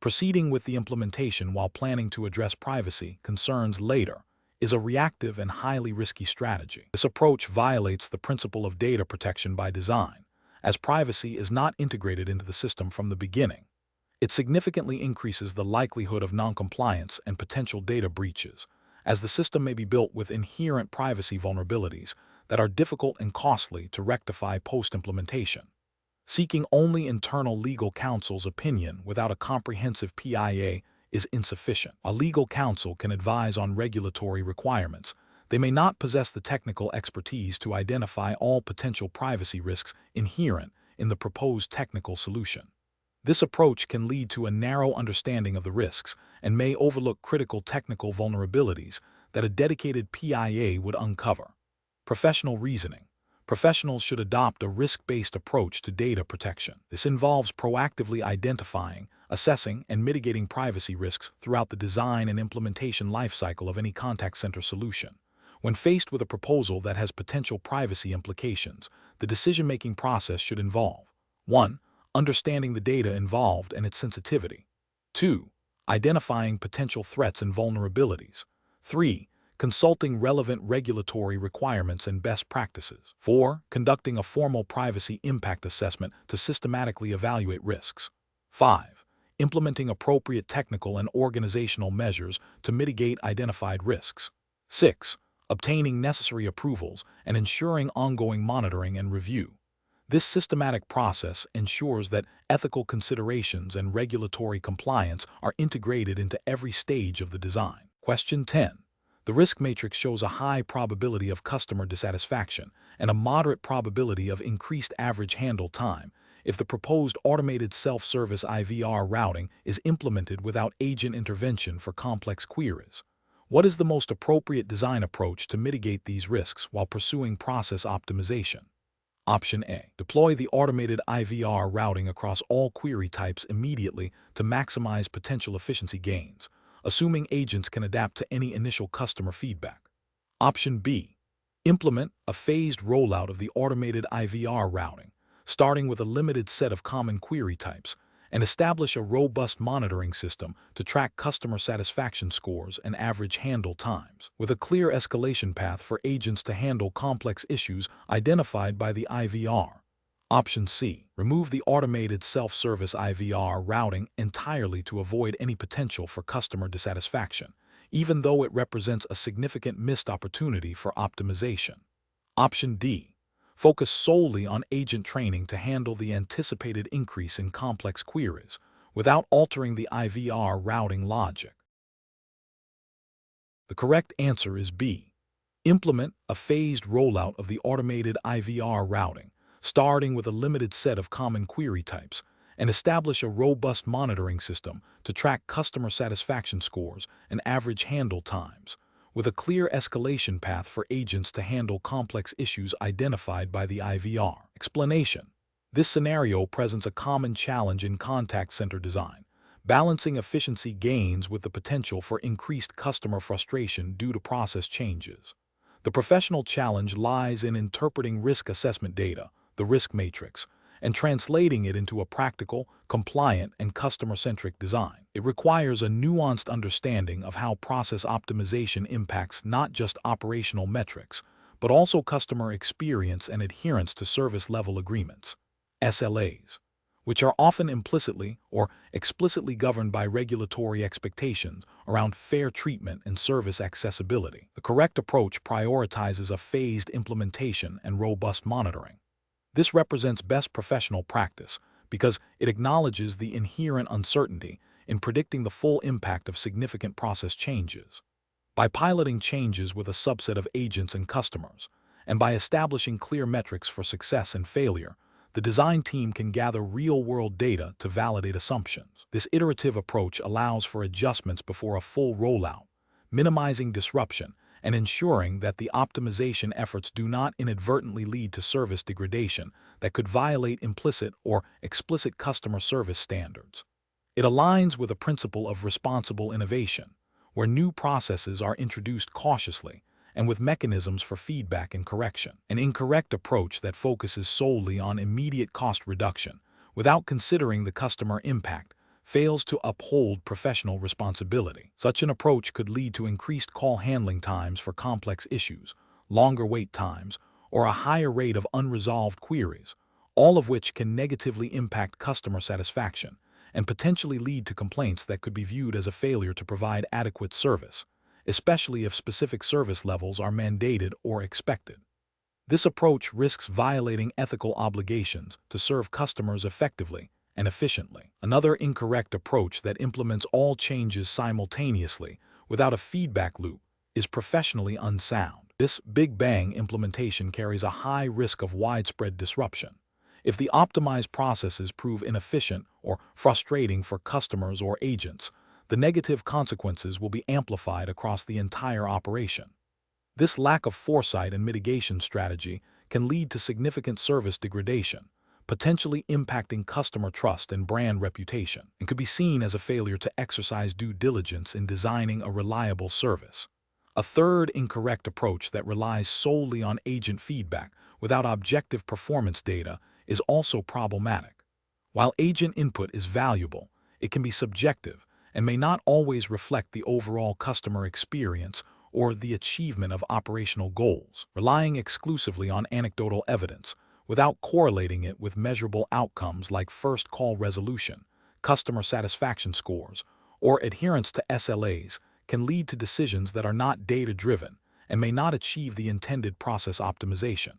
Proceeding with the implementation while planning to address privacy concerns later is a reactive and highly risky strategy. This approach violates the principle of data protection by design, as privacy is not integrated into the system from the beginning. It significantly increases the likelihood of noncompliance and potential data breaches, as the system may be built with inherent privacy vulnerabilities that are difficult and costly to rectify post-implementation. Seeking only internal legal counsel's opinion without a comprehensive PIA is insufficient. A legal counsel can advise on regulatory requirements. They may not possess the technical expertise to identify all potential privacy risks inherent in the proposed technical solution. This approach can lead to a narrow understanding of the risks and may overlook critical technical vulnerabilities that a dedicated PIA would uncover. Professional reasoning. Professionals should adopt a risk-based approach to data protection. This involves proactively identifying, assessing, and mitigating privacy risks throughout the design and implementation lifecycle of any contact center solution. When faced with a proposal that has potential privacy implications, the decision-making process should involve 1. Understanding the data involved and its sensitivity. 2. Identifying potential threats and vulnerabilities. 3. Consulting relevant regulatory requirements and best practices. 4. Conducting a formal privacy impact assessment to systematically evaluate risks. 5. Implementing appropriate technical and organizational measures to mitigate identified risks. 6. Obtaining necessary approvals and ensuring ongoing monitoring and review. This systematic process ensures that ethical considerations and regulatory compliance are integrated into every stage of the design. Question 10. The risk matrix shows a high probability of customer dissatisfaction and a moderate probability of increased average handle time if the proposed automated self-service IVR routing is implemented without agent intervention for complex queries. What is the most appropriate design approach to mitigate these risks while pursuing process optimization? Option A. Deploy the automated IVR routing across all query types immediately to maximize potential efficiency gains, assuming agents can adapt to any initial customer feedback. Option B. Implement a phased rollout of the automated IVR routing, starting with a limited set of common query types, and establish a robust monitoring system to track customer satisfaction scores and average handle times, with a clear escalation path for agents to handle complex issues identified by the IVR. Option C. Remove the automated self-service IVR routing entirely to avoid any potential for customer dissatisfaction, even though it represents a significant missed opportunity for optimization. Option D. Focus solely on agent training to handle the anticipated increase in complex queries without altering the IVR routing logic. The correct answer is B. Implement a phased rollout of the automated IVR routing, starting with a limited set of common query types, and establish a robust monitoring system to track customer satisfaction scores and average handle times, with a clear escalation path for agents to handle complex issues identified by the IVR. Explanation: this scenario presents a common challenge in contact center design, balancing efficiency gains with the potential for increased customer frustration due to process changes. The professional challenge lies in interpreting risk assessment data, the risk matrix, and translating it into a practical, compliant, and customer-centric design. It requires a nuanced understanding of how process optimization impacts not just operational metrics, but also customer experience and adherence to service-level agreements, SLAs, which are often implicitly or explicitly governed by regulatory expectations around fair treatment and service accessibility. The correct approach prioritizes a phased implementation and robust monitoring. This represents best professional practice because it acknowledges the inherent uncertainty in predicting the full impact of significant process changes. By piloting changes with a subset of agents and customers, and by establishing clear metrics for success and failure, the design team can gather real-world data to validate assumptions. This iterative approach allows for adjustments before a full rollout, minimizing disruption and ensuring that the optimization efforts do not inadvertently lead to service degradation that could violate implicit or explicit customer service standards. It aligns with a principle of responsible innovation, where new processes are introduced cautiously and with mechanisms for feedback and correction. An incorrect approach that focuses solely on immediate cost reduction without considering the customer impact fails to uphold professional responsibility. Such an approach could lead to increased call handling times for complex issues, longer wait times, or a higher rate of unresolved queries, all of which can negatively impact customer satisfaction and potentially lead to complaints that could be viewed as a failure to provide adequate service, especially if specific service levels are mandated or expected. This approach risks violating ethical obligations to serve customers effectively and efficiently. Another incorrect approach that implements all changes simultaneously without a feedback loop is professionally unsound. This Big Bang implementation carries a high risk of widespread disruption. If the optimized processes prove inefficient or frustrating for customers or agents, the negative consequences will be amplified across the entire operation. This lack of foresight and mitigation strategy can lead to significant service degradation, potentially impacting customer trust and brand reputation, and could be seen as a failure to exercise due diligence in designing a reliable service. A third incorrect approach that relies solely on agent feedback without objective performance data is also problematic. While agent input is valuable, it can be subjective and may not always reflect the overall customer experience or the achievement of operational goals. Relying exclusively on anecdotal evidence without correlating it with measurable outcomes like first call resolution, customer satisfaction scores, or adherence to SLAs can lead to decisions that are not data-driven and may not achieve the intended process optimization.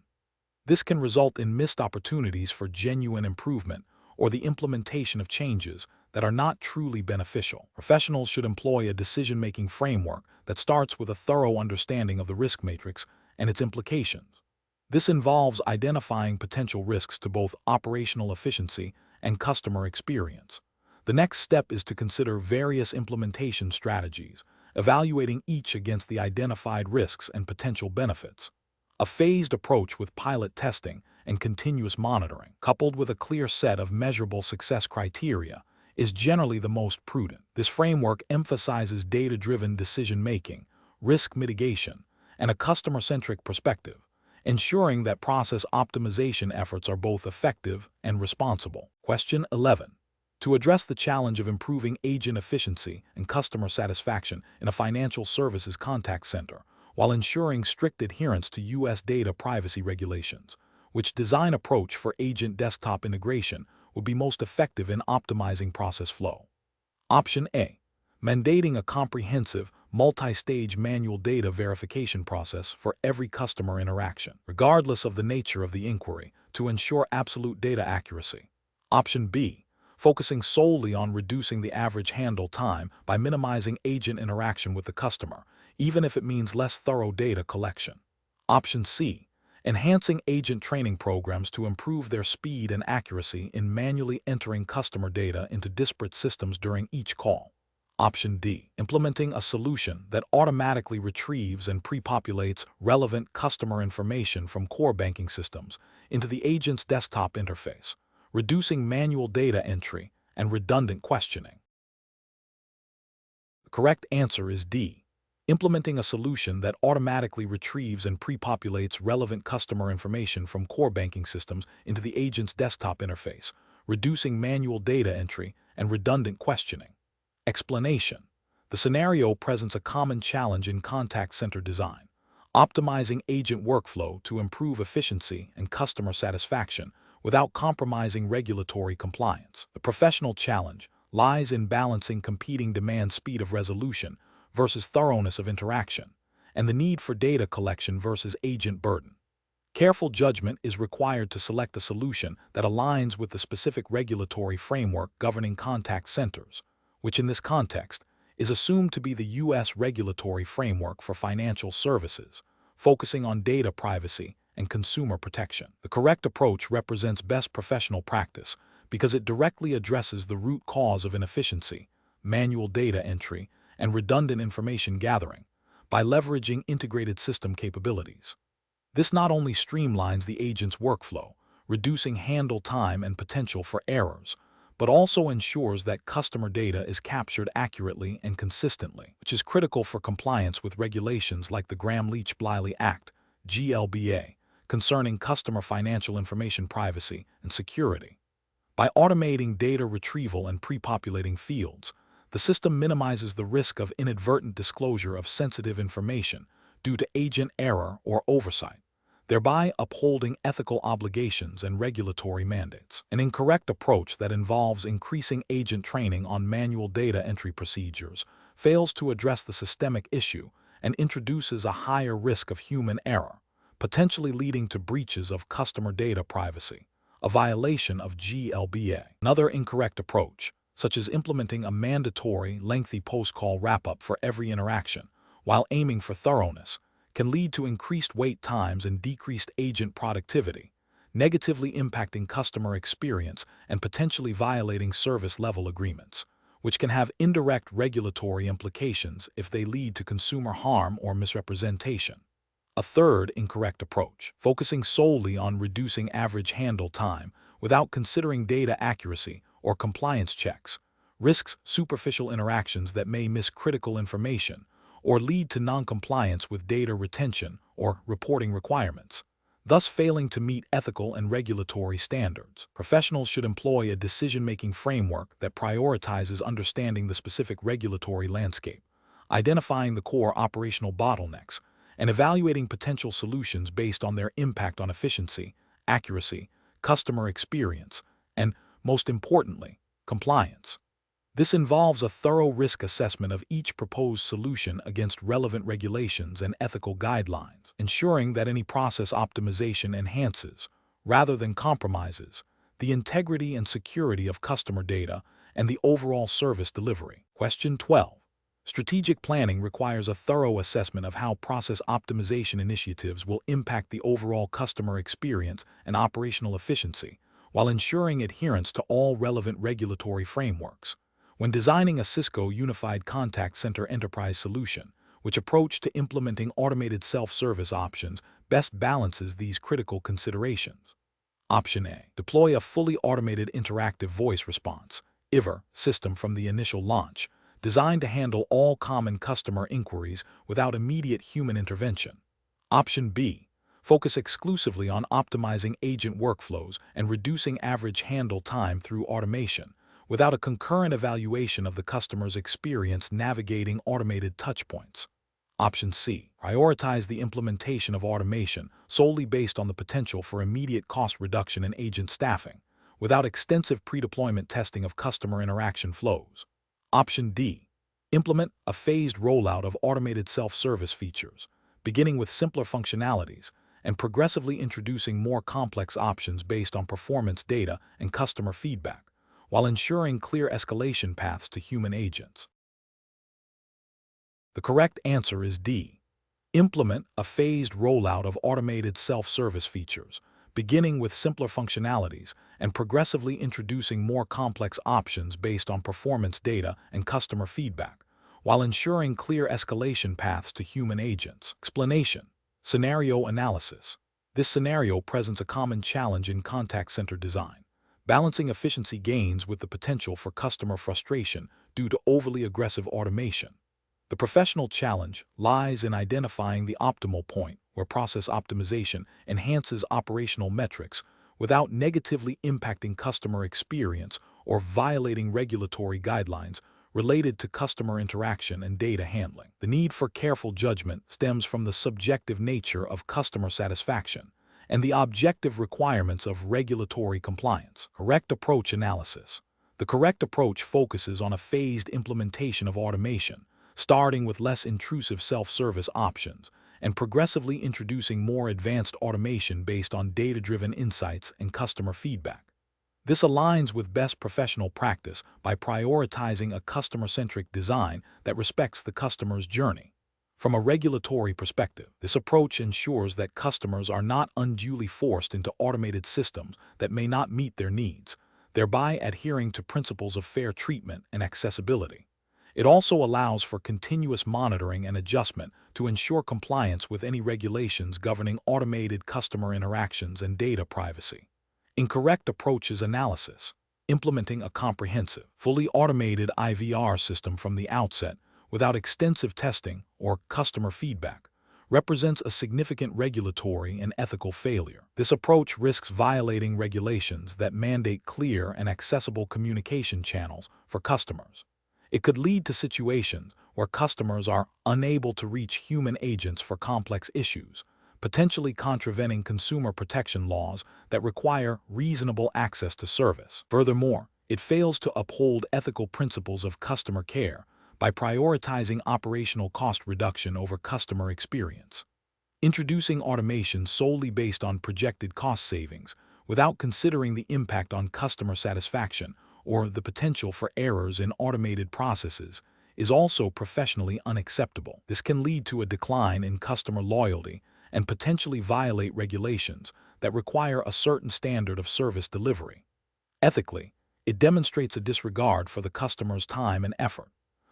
This can result in missed opportunities for genuine improvement or the implementation of changes that are not truly beneficial. Professionals should employ a decision-making framework that starts with a thorough understanding of the risk matrix and its implications. This involves identifying potential risks to both operational efficiency and customer experience. The next step is to consider various implementation strategies, evaluating each against the identified risks and potential benefits. A phased approach with pilot testing and continuous monitoring, coupled with a clear set of measurable success criteria, is generally the most prudent. This framework emphasizes data-driven decision-making, risk mitigation, and a customer-centric perspective, ensuring that process optimization efforts are both effective and responsible. Question 11. To address the challenge of improving agent efficiency and customer satisfaction in a financial services contact center, while ensuring strict adherence to U.S. data privacy regulations, which design approach for agent desktop integration would be most effective in optimizing process flow? Option A. Mandating a comprehensive, multi-stage manual data verification process for every customer interaction, regardless of the nature of the inquiry, to ensure absolute data accuracy. Option B, focusing solely on reducing the average handle time by minimizing agent interaction with the customer, even if it means less thorough data collection. Option C, enhancing agent training programs to improve their speed and accuracy in manually entering customer data into disparate systems during each call. Option D, implementing a solution that automatically retrieves and pre-populates relevant customer information from core banking systems into the agent's desktop interface, reducing manual data entry and redundant questioning. The correct answer is D, implementing a solution that automatically retrieves and pre-populates relevant customer information from core banking systems into the agent's desktop interface, reducing manual data entry and redundant questioning. Explanation. The scenario presents a common challenge in contact center design, optimizing agent workflow to improve efficiency and customer satisfaction without compromising regulatory compliance. The professional challenge lies in balancing competing demand speed of resolution versus thoroughness of interaction, and the need for data collection versus agent burden. Careful judgment is required to select a solution that aligns with the specific regulatory framework governing contact centers, which in this context is assumed to be the U.S. regulatory framework for financial services, focusing on data privacy and consumer protection. The correct approach represents best professional practice because it directly addresses the root cause of inefficiency, manual data entry, and redundant information gathering by leveraging integrated system capabilities. This not only streamlines the agent's workflow, reducing handle time and potential for errors, but also ensures that customer data is captured accurately and consistently, which is critical for compliance with regulations like the Gramm-Leach-Bliley Act, GLBA, concerning customer financial information privacy and security. By automating data retrieval and pre-populating fields, the system minimizes the risk of inadvertent disclosure of sensitive information due to agent error or oversight, thereby upholding ethical obligations and regulatory mandates. An incorrect approach that involves increasing agent training on manual data entry procedures fails to address the systemic issue and introduces a higher risk of human error, potentially leading to breaches of customer data privacy, a violation of GLBA. Another incorrect approach, such as implementing a mandatory, lengthy post-call wrap-up for every interaction, while aiming for thoroughness, can lead to increased wait times and decreased agent productivity, negatively impacting customer experience and potentially violating service-level agreements, which can have indirect regulatory implications if they lead to consumer harm or misrepresentation. A third incorrect approach, focusing solely on reducing average handle time without considering data accuracy or compliance checks, risks superficial interactions that may miss critical information or lead to non-compliance with data retention or reporting requirements, thus failing to meet ethical and regulatory standards. Professionals should employ a decision-making framework that prioritizes understanding the specific regulatory landscape, identifying the core operational bottlenecks, and evaluating potential solutions based on their impact on efficiency, accuracy, customer experience, and, most importantly, compliance. This involves a thorough risk assessment of each proposed solution against relevant regulations and ethical guidelines, ensuring that any process optimization enhances, rather than compromises, the integrity and security of customer data and the overall service delivery. Question 12. Strategic planning requires a thorough assessment of how process optimization initiatives will impact the overall customer experience and operational efficiency, while ensuring adherence to all relevant regulatory frameworks. When designing a Cisco Unified Contact Center Enterprise solution, which approach to implementing automated self-service options best balances these critical considerations. Option A. Deploy a fully automated interactive voice response (IVR) system from the initial launch, designed to handle all common customer inquiries without immediate human intervention. Option B. Focus exclusively on optimizing agent workflows and reducing average handle time through automation, without a concurrent evaluation of the customer's experience navigating automated touchpoints. Option C. Prioritize the implementation of automation solely based on the potential for immediate cost reduction in agent staffing, without extensive pre-deployment testing of customer interaction flows. Option D. Implement a phased rollout of automated self-service features, beginning with simpler functionalities and progressively introducing more complex options based on performance data and customer feedback, while ensuring clear escalation paths to human agents. The correct answer is D. Implement a phased rollout of automated self-service features, beginning with simpler functionalities and progressively introducing more complex options based on performance data and customer feedback, while ensuring clear escalation paths to human agents. Explanation. Scenario analysis. This scenario presents a common challenge in contact center design, balancing efficiency gains with the potential for customer frustration due to overly aggressive automation. The professional challenge lies in identifying the optimal point where process optimization enhances operational metrics without negatively impacting customer experience or violating regulatory guidelines related to customer interaction and data handling. The need for careful judgment stems from the subjective nature of customer satisfaction and the objective requirements of regulatory compliance. Correct approach analysis. The correct approach focuses on a phased implementation of automation, starting with less intrusive self-service options and progressively introducing more advanced automation based on data-driven insights and customer feedback. This aligns with best professional practice by prioritizing a customer-centric design that respects the customer's journey. From a regulatory perspective, this approach ensures that customers are not unduly forced into automated systems that may not meet their needs, thereby adhering to principles of fair treatment and accessibility. It also allows for continuous monitoring and adjustment to ensure compliance with any regulations governing automated customer interactions and data privacy. Incorrect approaches analysis. Implementing a comprehensive, fully automated IVR system from the outset without extensive testing or customer feedback represents a significant regulatory and ethical failure. This approach risks violating regulations that mandate clear and accessible communication channels for customers. It could lead to situations where customers are unable to reach human agents for complex issues, potentially contravening consumer protection laws that require reasonable access to service. Furthermore, it fails to uphold ethical principles of customer care by prioritizing operational cost reduction over customer experience. Introducing automation solely based on projected cost savings without considering the impact on customer satisfaction or the potential for errors in automated processes is also professionally unacceptable. This can lead to a decline in customer loyalty and potentially violate regulations that require a certain standard of service delivery. Ethically, it demonstrates a disregard for the customer's time and effort.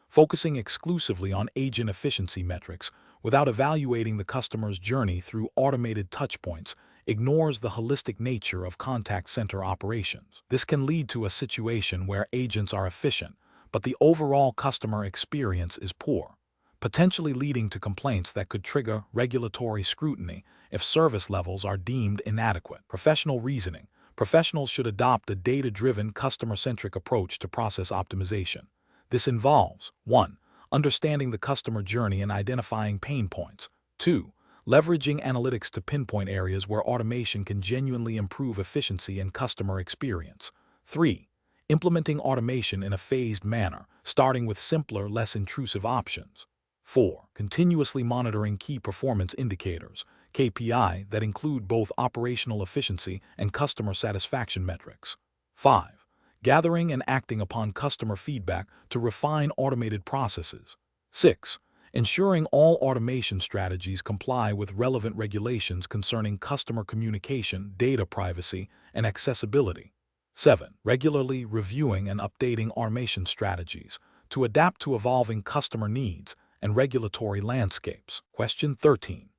Focusing exclusively on agent efficiency metrics without evaluating the customer's journey through automated touchpoints ignores the holistic nature of contact center operations. This can lead to a situation where agents are efficient, but the overall customer experience is poor, potentially leading to complaints that could trigger regulatory scrutiny if service levels are deemed inadequate. Professional reasoning. Professionals should adopt a data-driven, customer-centric approach to process optimization. This involves 1. Understanding the customer journey and identifying pain points. 2. Leveraging analytics to pinpoint areas where automation can genuinely improve efficiency and customer experience. 3. Implementing automation in a phased manner, starting with simpler, less intrusive options. 4. Continuously monitoring key performance indicators, KPI, that include both operational efficiency and customer satisfaction metrics. 5. Gathering and acting upon customer feedback to refine automated processes. 6. Ensuring all automation strategies comply with relevant regulations concerning customer communication, data privacy, and accessibility. 7. Regularly reviewing and updating automation strategies to adapt to evolving customer needs and regulatory landscapes. Question 13.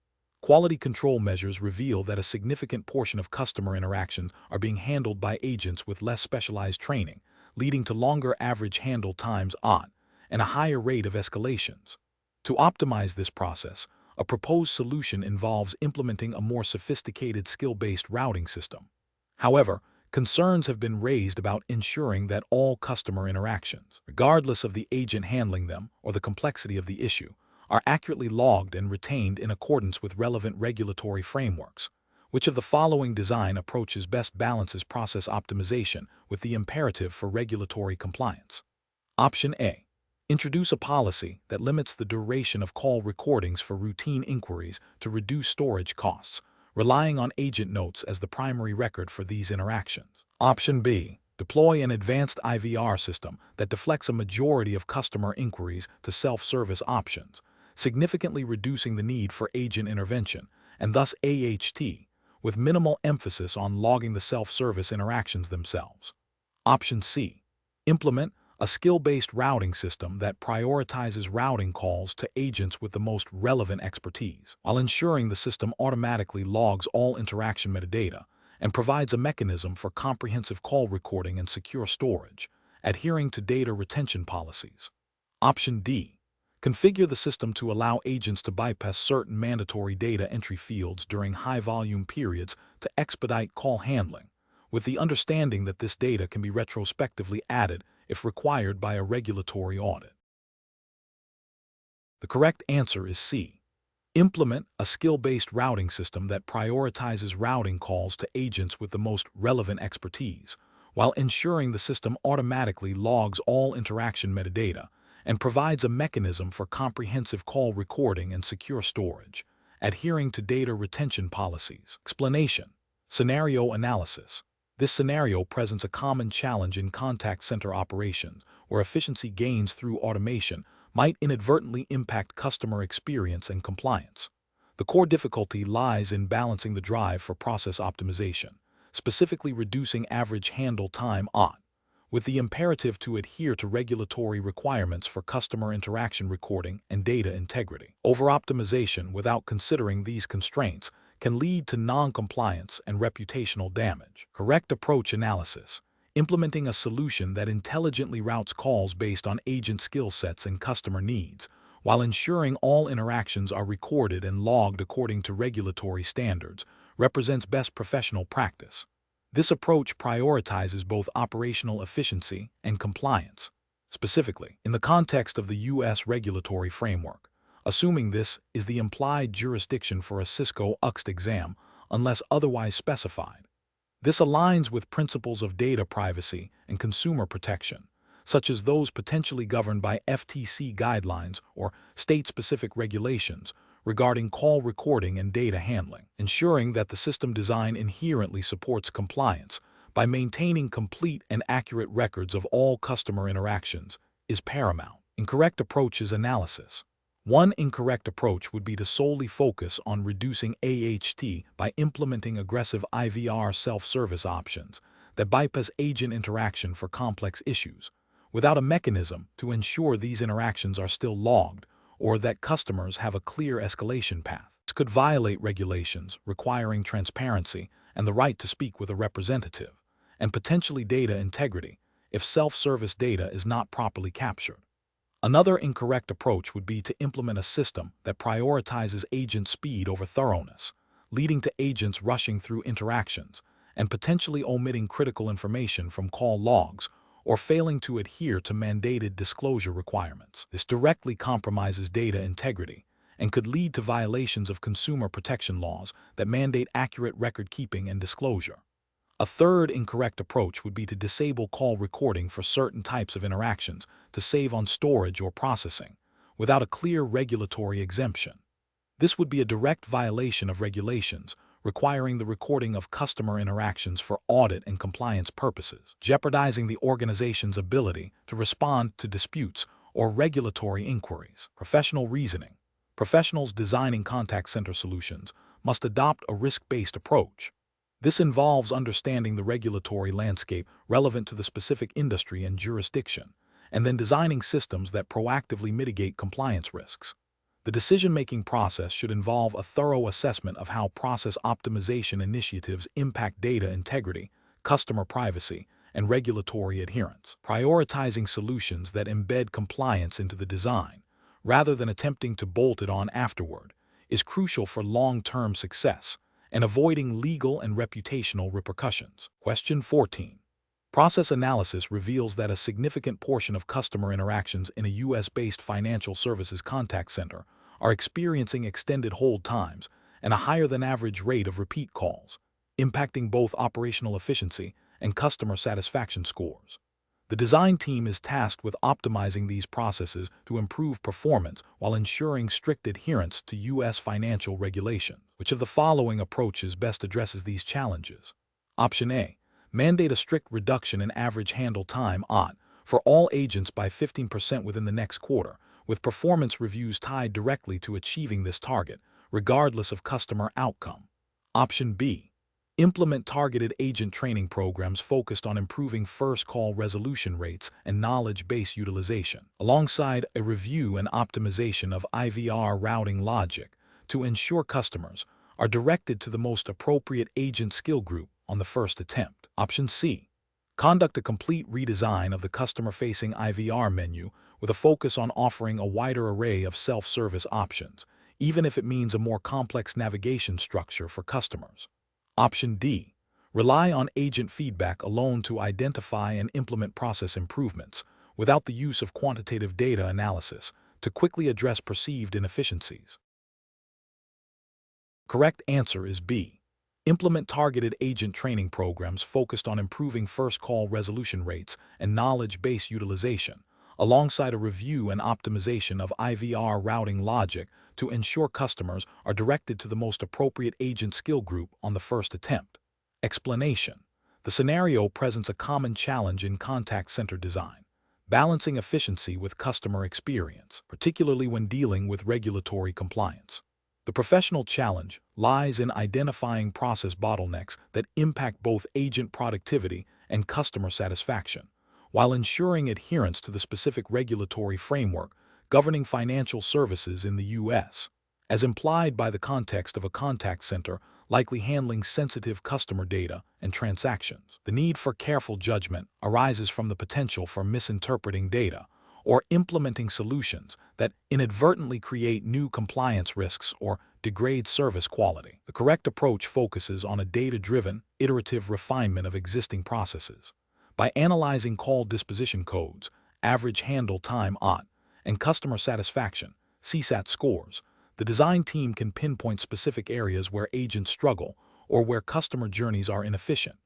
Quality control measures reveal that a significant portion of customer interactions are being handled by agents with less specialized training, leading to longer average handle times and a higher rate of escalations. To optimize this process, a proposed solution involves implementing a more sophisticated skill-based routing system. However, concerns have been raised about ensuring that all customer interactions, regardless of the agent handling them or the complexity of the issue, are accurately logged and retained in accordance with relevant regulatory frameworks. Which of the following design approaches best balances process optimization with the imperative for regulatory compliance? Option A. Introduce a policy that limits the duration of call recordings for routine inquiries to reduce storage costs, relying on agent notes as the primary record for these interactions. Option B. Deploy an advanced IVR system that deflects a majority of customer inquiries to self-service options, significantly reducing the need for agent intervention, and thus AHT, with minimal emphasis on logging the self-service interactions themselves. Option C. Implement a skill-based routing system that prioritizes routing calls to agents with the most relevant expertise, while ensuring the system automatically logs all interaction metadata and provides a mechanism for comprehensive call recording and secure storage, adhering to data retention policies. Option D. Configure the system to allow agents to bypass certain mandatory data entry fields during high-volume periods to expedite call handling, with the understanding that this data can be retrospectively added if required by a regulatory audit. The correct answer is C. Implement a skill-based routing system that prioritizes routing calls to agents with the most relevant expertise, while ensuring the system automatically logs all interaction metadata and provides a mechanism for comprehensive call recording and secure storage, adhering to data retention policies. Explanation. Scenario analysis. This scenario presents a common challenge in contact center operations, where efficiency gains through automation might inadvertently impact customer experience and compliance. The core difficulty lies in balancing the drive for process optimization, specifically reducing average handle time (AOT), with the imperative to adhere to regulatory requirements for customer interaction recording and data integrity. Over-optimization without considering these constraints can lead to non-compliance and reputational damage. Correct approach analysis. Implementing a solution that intelligently routes calls based on agent skill sets and customer needs, while ensuring all interactions are recorded and logged according to regulatory standards, represents best professional practice. This approach prioritizes both operational efficiency and compliance. Specifically, in the context of the U.S. regulatory framework, assuming this is the implied jurisdiction for a Cisco UCCED exam unless otherwise specified. This aligns with principles of data privacy and consumer protection, such as those potentially governed by FTC guidelines or state-specific regulations regarding call recording and data handling. Ensuring that the system design inherently supports compliance by maintaining complete and accurate records of all customer interactions is paramount. Incorrect approach is analysis. One incorrect approach would be to solely focus on reducing AHT by implementing aggressive IVR self-service options that bypass agent interaction for complex issues, without a mechanism to ensure these interactions are still logged or that customers have a clear escalation path. This could violate regulations requiring transparency and the right to speak with a representative, and potentially data integrity if self-service data is not properly captured. Another incorrect approach would be to implement a system that prioritizes agent speed over thoroughness, leading to agents rushing through interactions and potentially omitting critical information from call logs or failing to adhere to mandated disclosure requirements. This directly compromises data integrity and could lead to violations of consumer protection laws that mandate accurate record keeping and disclosure. A third incorrect approach would be to disable call recording for certain types of interactions to save on storage or processing, without a clear regulatory exemption. This would be a direct violation of regulations requiring the recording of customer interactions for audit and compliance purposes, jeopardizing the organization's ability to respond to disputes or regulatory inquiries. Professional reasoning. Professionals designing contact center solutions must adopt a risk-based approach. This involves understanding the regulatory landscape relevant to the specific industry and jurisdiction, and then designing systems that proactively mitigate compliance risks. The decision-making process should involve a thorough assessment of how process optimization initiatives impact data integrity, customer privacy, and regulatory adherence. Prioritizing solutions that embed compliance into the design, rather than attempting to bolt it on afterward, is crucial for long-term success and avoiding legal and reputational repercussions. Question 14. Process analysis reveals that a significant portion of customer interactions in a U.S.-based financial services contact center are experiencing extended hold times and a higher-than-average rate of repeat calls, impacting both operational efficiency and customer satisfaction scores. The design team is tasked with optimizing these processes to improve performance while ensuring strict adherence to U.S. financial regulation. Which of the following approaches best addresses these challenges? Option A. Mandate a strict reduction in average handle time (AT) for all agents by 15% within the next quarter, with performance reviews tied directly to achieving this target, regardless of customer outcome. Option B. Implement targeted agent training programs focused on improving first call resolution rates and knowledge base utilization, alongside a review and optimization of IVR routing logic to ensure customers are directed to the most appropriate agent skill group on the first attempt. Option C. Conduct a complete redesign of the customer-facing IVR menu with a focus on offering a wider array of self-service options, even if it means a more complex navigation structure for customers. Option D. Rely on agent feedback alone to identify and implement process improvements, without the use of quantitative data analysis, to quickly address perceived inefficiencies. Correct answer is B. Implement targeted agent training programs focused on improving first call resolution rates and knowledge base utilization, alongside a review and optimization of IVR routing logic to ensure customers are directed to the most appropriate agent skill group on the first attempt. Explanation. The scenario presents a common challenge in contact center design, balancing efficiency with customer experience, particularly when dealing with regulatory compliance. The professional challenge lies in identifying process bottlenecks that impact both agent productivity and customer satisfaction, while ensuring adherence to the specific regulatory framework governing financial services in the U.S., as implied by the context of a contact center likely handling sensitive customer data and transactions. The need for careful judgment arises from the potential for misinterpreting data or implementing solutions that inadvertently create new compliance risks or degrade service quality. The correct approach focuses on a data-driven, iterative refinement of existing processes. By analyzing call disposition codes, average handle time (AT), and customer satisfaction (CSAT) scores, the design team can pinpoint specific areas where agents struggle or where customer journeys are inefficient.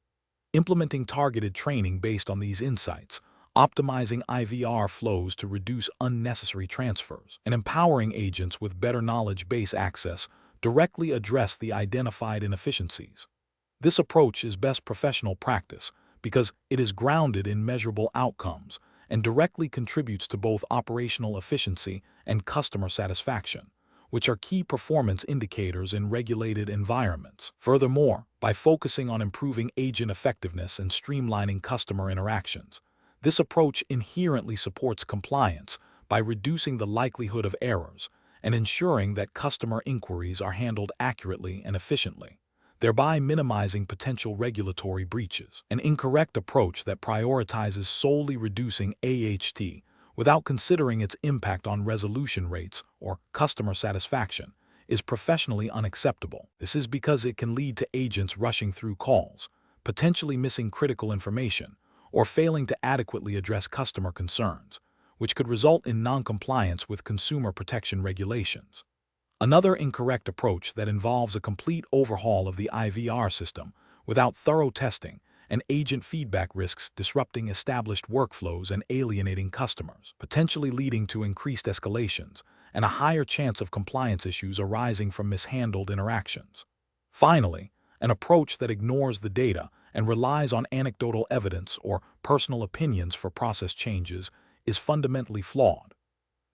Implementing targeted training based on these insights, optimizing IVR flows to reduce unnecessary transfers, and empowering agents with better knowledge base access directly address the identified inefficiencies. This approach is best professional practice because it is grounded in measurable outcomes and directly contributes to both operational efficiency and customer satisfaction, which are key performance indicators in regulated environments. Furthermore, by focusing on improving agent effectiveness and streamlining customer interactions, this approach inherently supports compliance by reducing the likelihood of errors and ensuring that customer inquiries are handled accurately and efficiently, thereby minimizing potential regulatory breaches. An incorrect approach that prioritizes solely reducing AHT without considering its impact on resolution rates or customer satisfaction is professionally unacceptable. This is because it can lead to agents rushing through calls, potentially missing critical information, or failing to adequately address customer concerns, which could result in non-compliance with consumer protection regulations. Another incorrect approach that involves a complete overhaul of the IVR system without thorough testing and agent feedback risks disrupting established workflows and alienating customers, potentially leading to increased escalations and a higher chance of compliance issues arising from mishandled interactions. Finally, an approach that ignores the data and relies on anecdotal evidence or personal opinions for process changes is fundamentally flawed.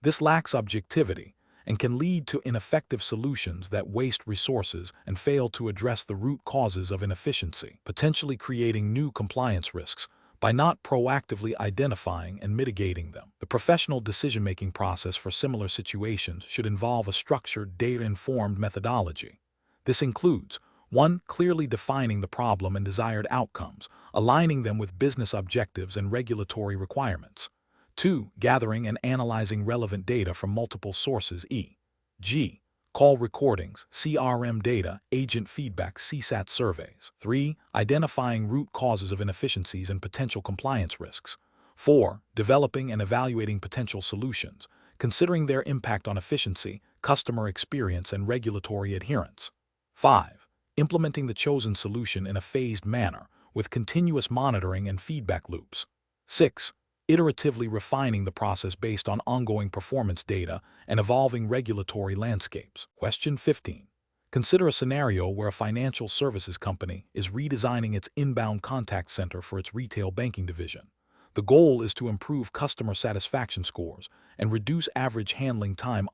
This lacks objectivity and can lead to ineffective solutions that waste resources and fail to address the root causes of inefficiency, potentially creating new compliance risks by not proactively identifying and mitigating them. The professional decision-making process for similar situations should involve a structured, data-informed methodology. This includes 1. Clearly defining the problem and desired outcomes, aligning them with business objectives and regulatory requirements. 2. Gathering and analyzing relevant data from multiple sources e.g., call recordings, CRM data, agent feedback, CSAT surveys. 3. Identifying root causes of inefficiencies and potential compliance risks. 4. Developing and evaluating potential solutions, considering their impact on efficiency, customer experience, and regulatory adherence. 5. Implementing the chosen solution in a phased manner with continuous monitoring and feedback loops. 6. Iteratively refining the process based on ongoing performance data and evolving regulatory landscapes. Question 15. Consider a scenario where a financial services company is redesigning its inbound contact center for its retail banking division. The goal is to improve customer satisfaction scores and reduce average handling time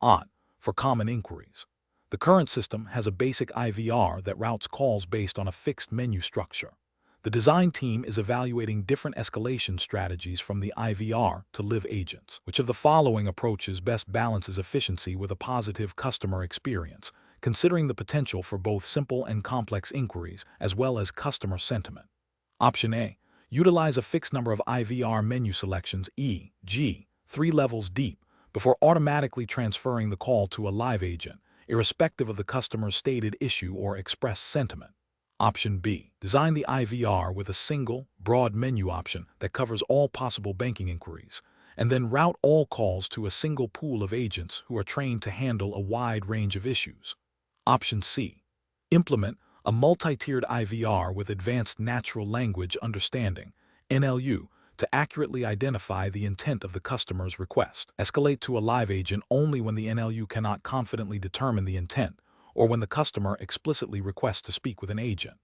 for common inquiries. The current system has a basic IVR that routes calls based on a fixed menu structure. The design team is evaluating different escalation strategies from the IVR to live agents. Which of the following approaches best balances efficiency with a positive customer experience, considering the potential for both simple and complex inquiries as well as customer sentiment? Option A. Utilize a fixed number of IVR menu selections, e.g., 3 levels deep, before automatically transferring the call to a live agent, irrespective of the customer's stated issue or expressed sentiment. Option B. Design the IVR with a single, broad menu option that covers all possible banking inquiries, and then route all calls to a single pool of agents who are trained to handle a wide range of issues. Option C. Implement a multi-tiered IVR with advanced natural language understanding, NLU, to accurately identify the intent of the customer's request. Escalate to a live agent only when the NLU cannot confidently determine the intent, or when the customer explicitly requests to speak with an agent.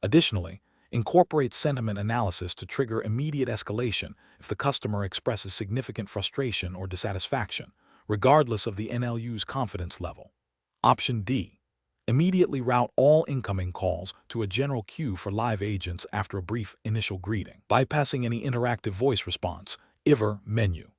Additionally, incorporate sentiment analysis to trigger immediate escalation if the customer expresses significant frustration or dissatisfaction, regardless of the NLU's confidence level. Option D. Immediately route all incoming calls to a general queue for live agents after a brief initial greeting, bypassing any interactive voice response, IVR menu.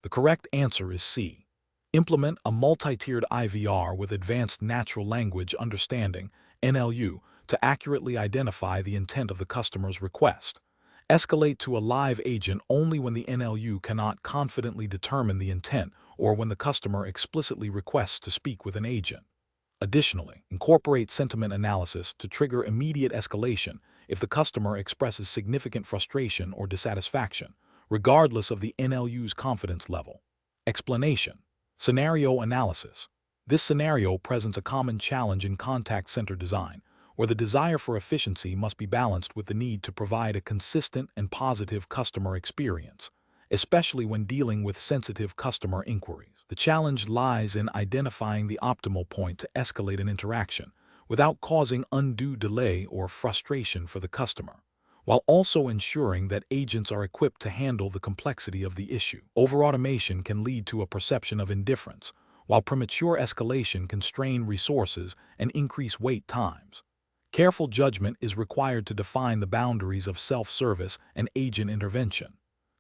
The correct answer is C. Implement a multi-tiered IVR with advanced natural language understanding, NLU, to accurately identify the intent of the customer's request. Escalate to a live agent only when the NLU cannot confidently determine the intent or when the customer explicitly requests to speak with an agent. Additionally, incorporate sentiment analysis to trigger immediate escalation if the customer expresses significant frustration or dissatisfaction, regardless of the NLU's confidence level. Explanation. Scenario analysis. This scenario presents a common challenge in contact center design, where the desire for efficiency must be balanced with the need to provide a consistent and positive customer experience, especially when dealing with sensitive customer inquiries. The challenge lies in identifying the optimal point to escalate an interaction without causing undue delay or frustration for the customer, while also ensuring that agents are equipped to handle the complexity of the issue. Over-automation can lead to a perception of indifference, while premature escalation can strain resources and increase wait times. Careful judgment is required to define the boundaries of self-service and agent intervention.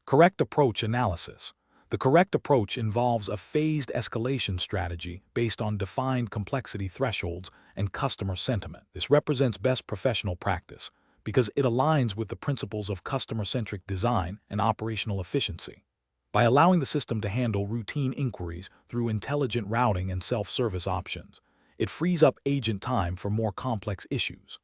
Correct approach analysis. The correct approach involves a phased escalation strategy based on defined complexity thresholds and customer sentiment. This represents best professional practice because it aligns with the principles of customer-centric design and operational efficiency. By allowing the system to handle routine inquiries through intelligent routing and self-service options, it frees up agent time for more complex issues.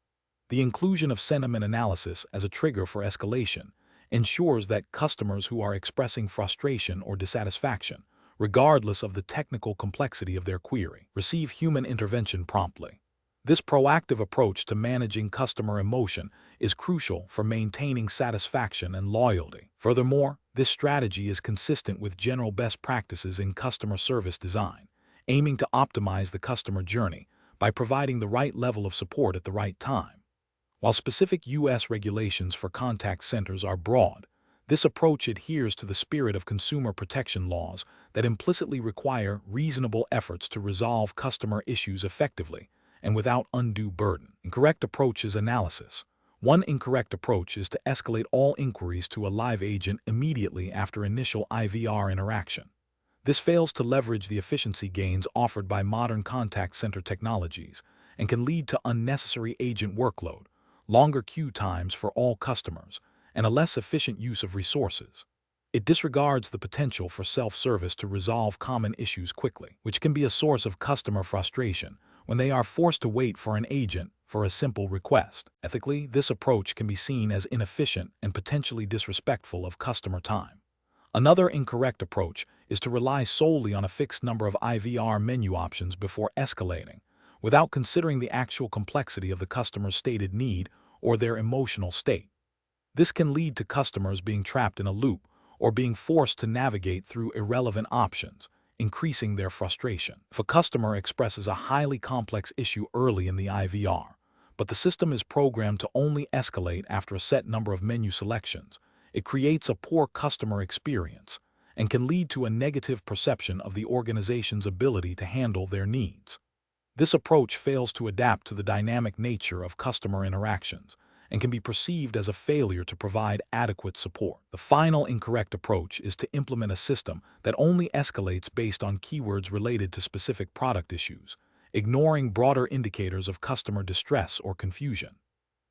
The inclusion of sentiment analysis as a trigger for escalation ensures that customers who are expressing frustration or dissatisfaction, regardless of the technical complexity of their query, receive human intervention promptly. This proactive approach to managing customer emotion is crucial for maintaining satisfaction and loyalty. Furthermore, this strategy is consistent with general best practices in customer service design, aiming to optimize the customer journey by providing the right level of support at the right time. While specific U.S. regulations for contact centers are broad, this approach adheres to the spirit of consumer protection laws that implicitly require reasonable efforts to resolve customer issues effectively and without undue burden. Incorrect approaches analysis. One incorrect approach is to escalate all inquiries to a live agent immediately after initial IVR interaction. This fails to leverage the efficiency gains offered by modern contact center technologies and can lead to unnecessary agent workload, longer queue times for all customers, and a less efficient use of resources. It disregards the potential for self-service to resolve common issues quickly, which can be a source of customer frustration when they are forced to wait for an agent for a simple request. Ethically, this approach can be seen as inefficient and potentially disrespectful of customer time. Another incorrect approach is to rely solely on a fixed number of IVR menu options before escalating, without considering the actual complexity of the customer's stated need or their emotional state. This can lead to customers being trapped in a loop or being forced to navigate through irrelevant options, increasing their frustration. If a customer expresses a highly complex issue early in the IVR, but the system is programmed to only escalate after a set number of menu selections, it creates a poor customer experience and can lead to a negative perception of the organization's ability to handle their needs. This approach fails to adapt to the dynamic nature of customer interactions and can be perceived as a failure to provide adequate support. The final incorrect approach is to implement a system that only escalates based on keywords related to specific product issues, ignoring broader indicators of customer distress or confusion.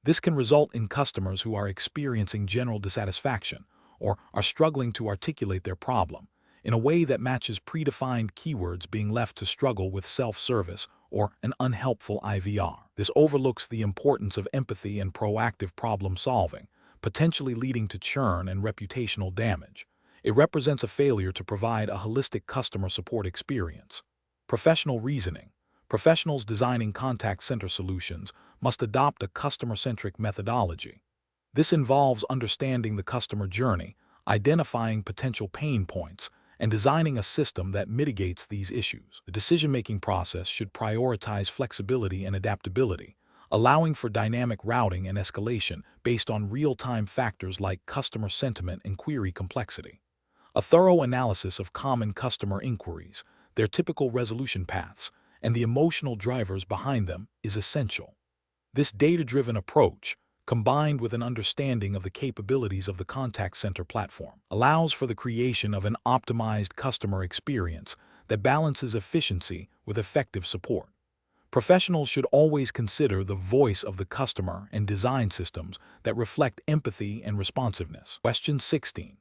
This can result in customers who are experiencing general dissatisfaction or are struggling to articulate their problem in a way that matches predefined keywords being left to struggle with self-service or an unhelpful IVR. This overlooks the importance of empathy and proactive problem solving, potentially leading to churn and reputational damage. It represents a failure to provide a holistic customer support experience. Professional reasoning. Professionals designing contact center solutions must adopt a customer-centric methodology. This involves understanding the customer journey, identifying potential pain points, and designing a system that mitigates these issues. The decision-making process should prioritize flexibility and adaptability, allowing for dynamic routing and escalation based on real-time factors like customer sentiment and query complexity. A thorough analysis of common customer inquiries, their typical resolution paths, and the emotional drivers behind them is essential. This data-driven approach, combined with an understanding of the capabilities of the contact center platform, allows for the creation of an optimized customer experience that balances efficiency with effective support. Professionals should always consider the voice of the customer and design systems that reflect empathy and responsiveness. Question 16.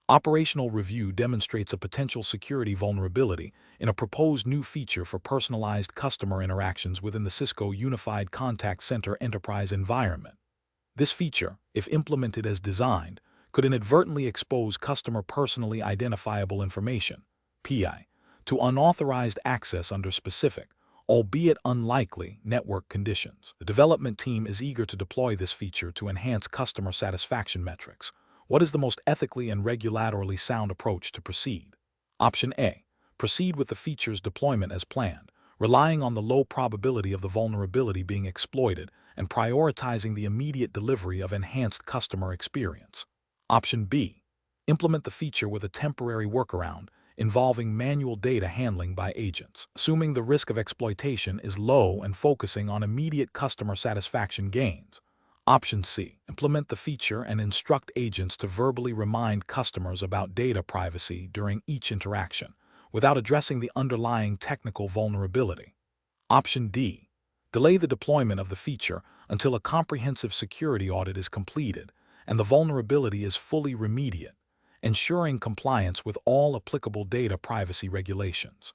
Operational review demonstrates a potential security vulnerability in a proposed new feature for personalized customer interactions within the Cisco Unified Contact Center enterprise environment. This feature, if implemented as designed, could inadvertently expose customer personally identifiable information, PI, to unauthorized access under specific, albeit unlikely, network conditions. The development team is eager to deploy this feature to enhance customer satisfaction metrics. What is the most ethically and regulatorily sound approach to proceed? Option A. Proceed with the feature's deployment as planned, relying on the low probability of the vulnerability being exploited and prioritizing the immediate delivery of enhanced customer experience. Option B. Implement the feature with a temporary workaround involving manual data handling by agents, assuming the risk of exploitation is low and focusing on immediate customer satisfaction gains. Option C. Implement the feature and instruct agents to verbally remind customers about data privacy during each interaction, without addressing the underlying technical vulnerability. Option D. Delay the deployment of the feature until a comprehensive security audit is completed and the vulnerability is fully remediated, ensuring compliance with all applicable data privacy regulations.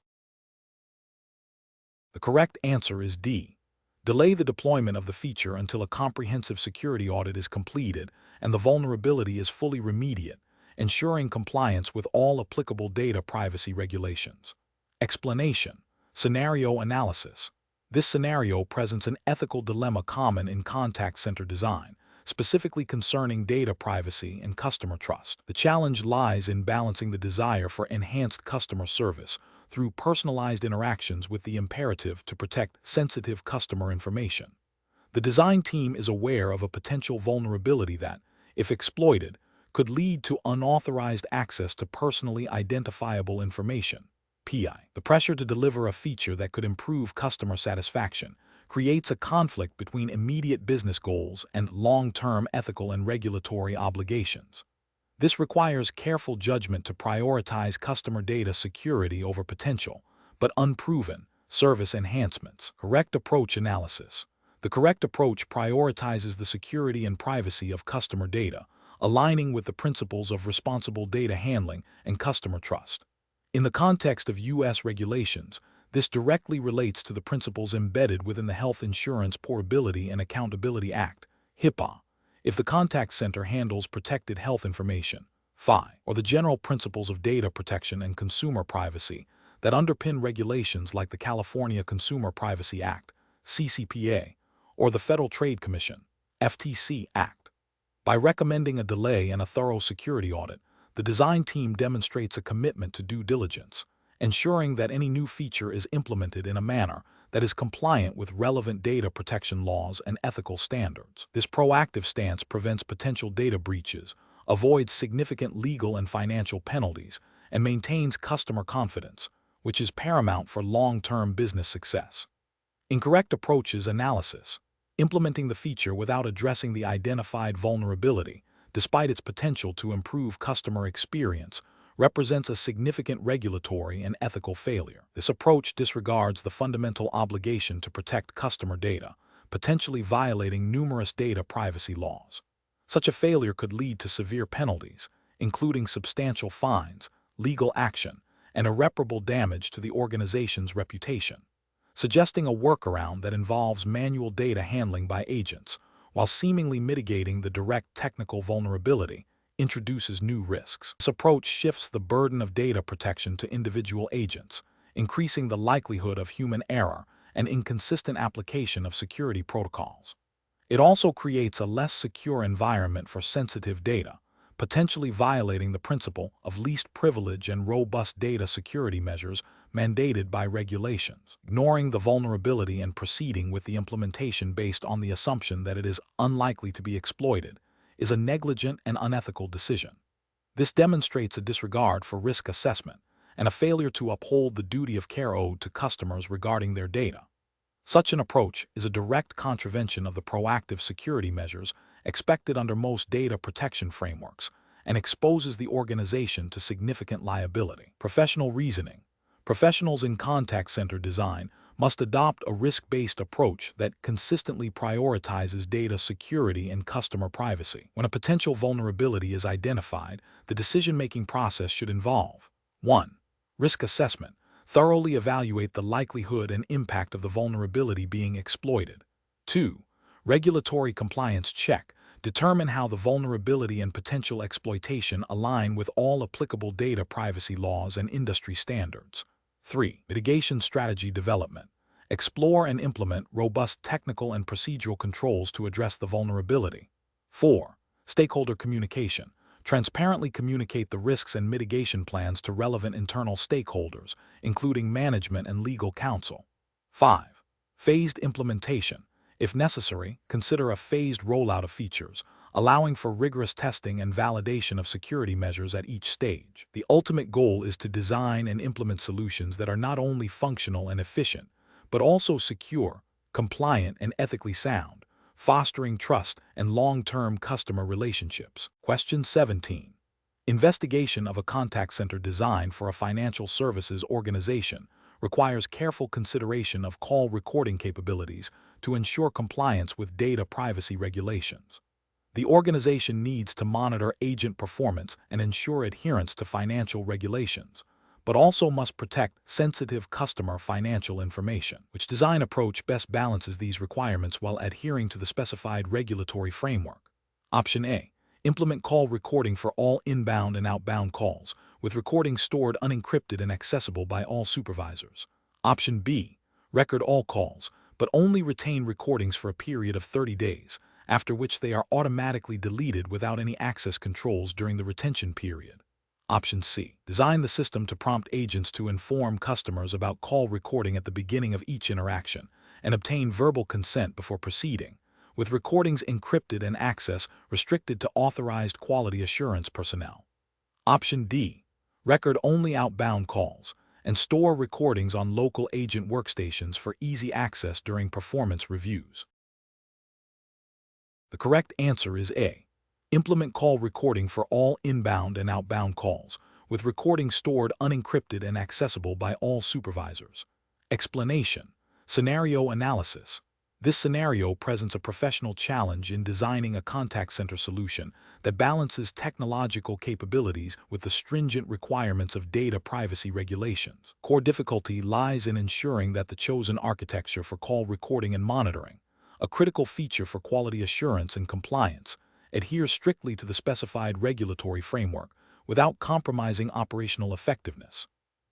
The correct answer is D. Delay the deployment of the feature until a comprehensive security audit is completed and the vulnerability is fully remediated, ensuring compliance with all applicable data privacy regulations. Explanation. Scenario analysis. This scenario presents an ethical dilemma common in contact center design, specifically concerning data privacy and customer trust. The challenge lies in balancing the desire for enhanced customer service through personalized interactions with the imperative to protect sensitive customer information. The design team is aware of a potential vulnerability that, if exploited, could lead to unauthorized access to personally identifiable information, PI. The pressure to deliver a feature that could improve customer satisfaction creates a conflict between immediate business goals and long-term ethical and regulatory obligations. This requires careful judgment to prioritize customer data security over potential, but unproven, service enhancements. Correct approach analysis. The correct approach prioritizes the security and privacy of customer data, aligning with the principles of responsible data handling and customer trust. In the context of U.S. regulations, this directly relates to the principles embedded within the Health Insurance Portability and Accountability Act, HIPAA, if the contact center handles protected health information, FI, or the general principles of data protection and consumer privacy that underpin regulations like the California Consumer Privacy Act, CCPA, or the Federal Trade Commission, FTC Act. By recommending a delay and a thorough security audit, the design team demonstrates a commitment to due diligence, ensuring that any new feature is implemented in a manner that is compliant with relevant data protection laws and ethical standards. This proactive stance prevents potential data breaches, avoids significant legal and financial penalties, and maintains customer confidence, which is paramount for long-term business success. Incorrect approaches analysis. Implementing the feature without addressing the identified vulnerability, despite its potential to improve customer experience, represents a significant regulatory and ethical failure. This approach disregards the fundamental obligation to protect customer data, potentially violating numerous data privacy laws. Such a failure could lead to severe penalties, including substantial fines, legal action, and irreparable damage to the organization's reputation. Suggesting a workaround that involves manual data handling by agents, while seemingly mitigating the direct technical vulnerability, introduces new risks. This approach shifts the burden of data protection to individual agents, increasing the likelihood of human error and inconsistent application of security protocols. It also creates a less secure environment for sensitive data, potentially violating the principle of least privilege and robust data security measures mandated by regulations. Ignoring the vulnerability and proceeding with the implementation based on the assumption that it is unlikely to be exploited is a negligent and unethical decision. This demonstrates a disregard for risk assessment and a failure to uphold the duty of care owed to customers regarding their data. Such an approach is a direct contravention of the proactive security measures expected under most data protection frameworks and exposes the organization to significant liability. Professional reasoning. Professionals in contact center design must adopt a risk-based approach that consistently prioritizes data security and customer privacy. When a potential vulnerability is identified, the decision-making process should involve 1. Risk assessment. Thoroughly evaluate the likelihood and impact of the vulnerability being exploited. 2. Regulatory compliance check. Determine how the vulnerability and potential exploitation align with all applicable data privacy laws and industry standards. 3. Mitigation strategy development. Explore and implement robust technical and procedural controls to address the vulnerability. 4. Stakeholder communication. Transparently communicate the risks and mitigation plans to relevant internal stakeholders, including management and legal counsel. 5. Phased implementation. If necessary, consider a phased rollout of features, allowing for rigorous testing and validation of security measures at each stage. The ultimate goal is to design and implement solutions that are not only functional and efficient, but also secure, compliant, and ethically sound, fostering trust and long-term customer relationships. Question 17. Investigation of a contact center design for a financial services organization requires careful consideration of call recording capabilities to ensure compliance with data privacy regulations. The organization needs to monitor agent performance and ensure adherence to financial regulations, but also must protect sensitive customer financial information. Which design approach best balances these requirements while adhering to the specified regulatory framework? Option A. Implement call recording for all inbound and outbound calls, with recordings stored unencrypted and accessible by all supervisors. Option B. Record all calls, but only retain recordings for a period of 30 days, after which they are automatically deleted without any access controls during the retention period. Option C. Design the system to prompt agents to inform customers about call recording at the beginning of each interaction and obtain verbal consent before proceeding, with recordings encrypted and access restricted to authorized quality assurance personnel. Option D. Record only outbound calls and store recordings on local agent workstations for easy access during performance reviews. The correct answer is A. Implement call recording for all inbound and outbound calls, with recordings stored unencrypted and accessible by all supervisors. Explanation. Scenario analysis. This scenario presents a professional challenge in designing a contact center solution that balances technological capabilities with the stringent requirements of data privacy regulations. Core difficulty lies in ensuring that the chosen architecture for call recording and monitoring, a critical feature for quality assurance and compliance, adheres strictly to the specified regulatory framework without compromising operational effectiveness.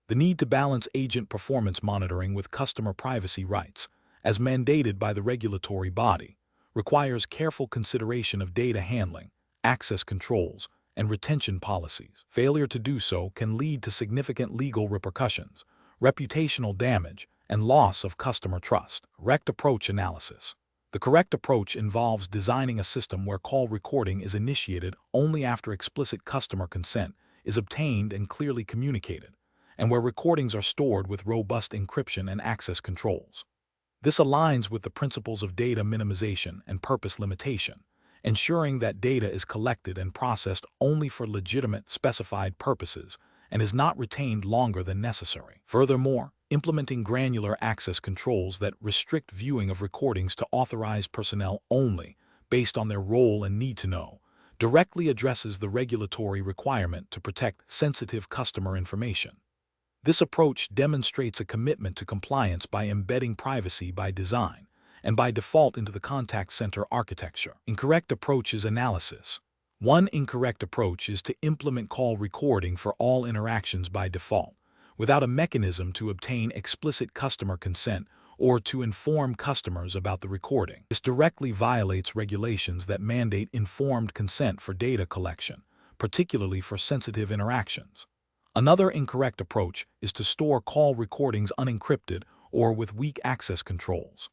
The need to balance agent performance monitoring with customer privacy rights, as mandated by the regulatory body, requires careful consideration of data handling, access controls, and retention policies. Failure to do so can lead to significant legal repercussions, reputational damage, and loss of customer trust. Correct approach analysis. The correct approach involves designing a system where call recording is initiated only after explicit customer consent is obtained and clearly communicated, and where recordings are stored with robust encryption and access controls. This aligns with the principles of data minimization and purpose limitation, ensuring that data is collected and processed only for legitimate, specified purposes and is not retained longer than necessary. Furthermore, implementing granular access controls that restrict viewing of recordings to authorized personnel only based on their role and need to know directly addresses the regulatory requirement to protect sensitive customer information. This approach demonstrates a commitment to compliance by embedding privacy by design and by default into the contact center architecture. Incorrect approach is analysis. One incorrect approach is to implement call recording for all interactions by default, without a mechanism to obtain explicit customer consent or to inform customers about the recording. This directly violates regulations that mandate informed consent for data collection, particularly for sensitive interactions. Another incorrect approach is to store call recordings unencrypted or with weak access controls.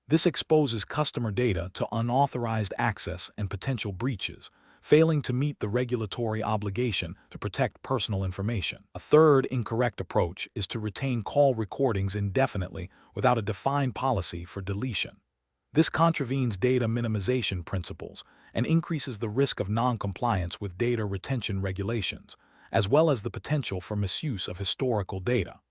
This exposes customer data to unauthorized access and potential breaches, failing to meet the regulatory obligation to protect personal information. A third incorrect approach is to retain call recordings indefinitely without a defined policy for deletion. This contravenes data minimization principles and increases the risk of non-compliance with data retention regulations, as well as the potential for misuse of historical data.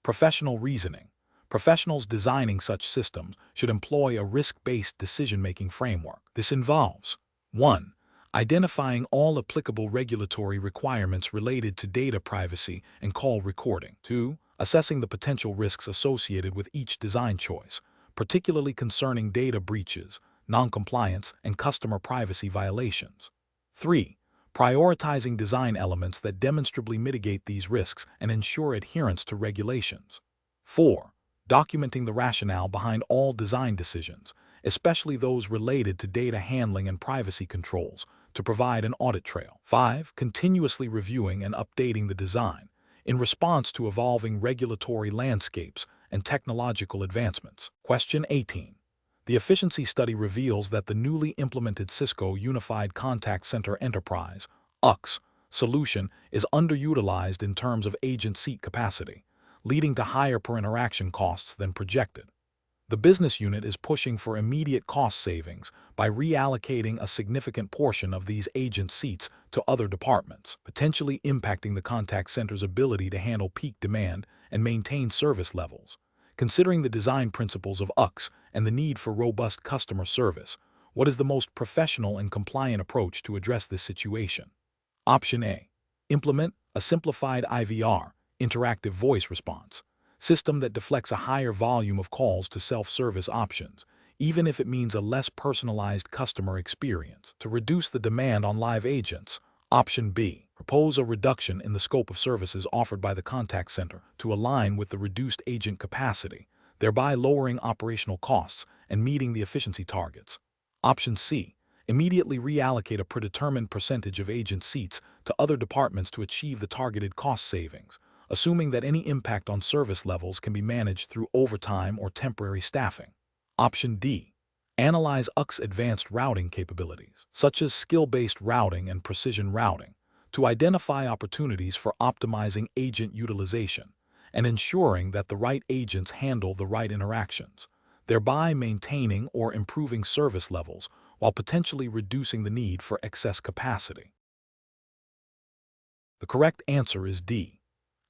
Professional reasoning. Professionals designing such systems should employ a risk-based decision-making framework. This involves 1. Identifying all applicable regulatory requirements related to data privacy and call recording. 2. Assessing the potential risks associated with each design choice, particularly concerning data breaches, non-compliance, and customer privacy violations. 3. Prioritizing design elements that demonstrably mitigate these risks and ensure adherence to regulations. 4. Documenting the rationale behind all design decisions, especially those related to data handling and privacy controls, to provide an audit trail. 5. Continuously reviewing and updating the design in response to evolving regulatory landscapes and technological advancements. Question 18. The efficiency study reveals that the newly implemented Cisco Unified Contact Center Enterprise (UCCE) solution is underutilized in terms of agent seat capacity, leading to higher per-interaction costs than projected. The business unit is pushing for immediate cost savings by reallocating a significant portion of these agent seats to other departments, potentially impacting the contact center's ability to handle peak demand and maintain service levels. Considering the design principles of UCCE and the need for robust customer service, what is the most professional and compliant approach to address this situation? Option A. Implement a simplified IVR, interactive voice response, system that deflects a higher volume of calls to self-service options, even if it means a less personalized customer experience. To reduce the demand on live agents, Option B. Propose a reduction in the scope of services offered by the contact center to align with the reduced agent capacity, thereby lowering operational costs and meeting the efficiency targets. Option C. Immediately reallocate a predetermined percentage of agent seats to other departments to achieve the targeted cost savings, assuming that any impact on service levels can be managed through overtime or temporary staffing. Option D. Analyze UCCE's advanced routing capabilities, such as skill-based routing and precision routing, to identify opportunities for optimizing agent utilization and ensuring that the right agents handle the right interactions, thereby maintaining or improving service levels while potentially reducing the need for excess capacity. The correct answer is D.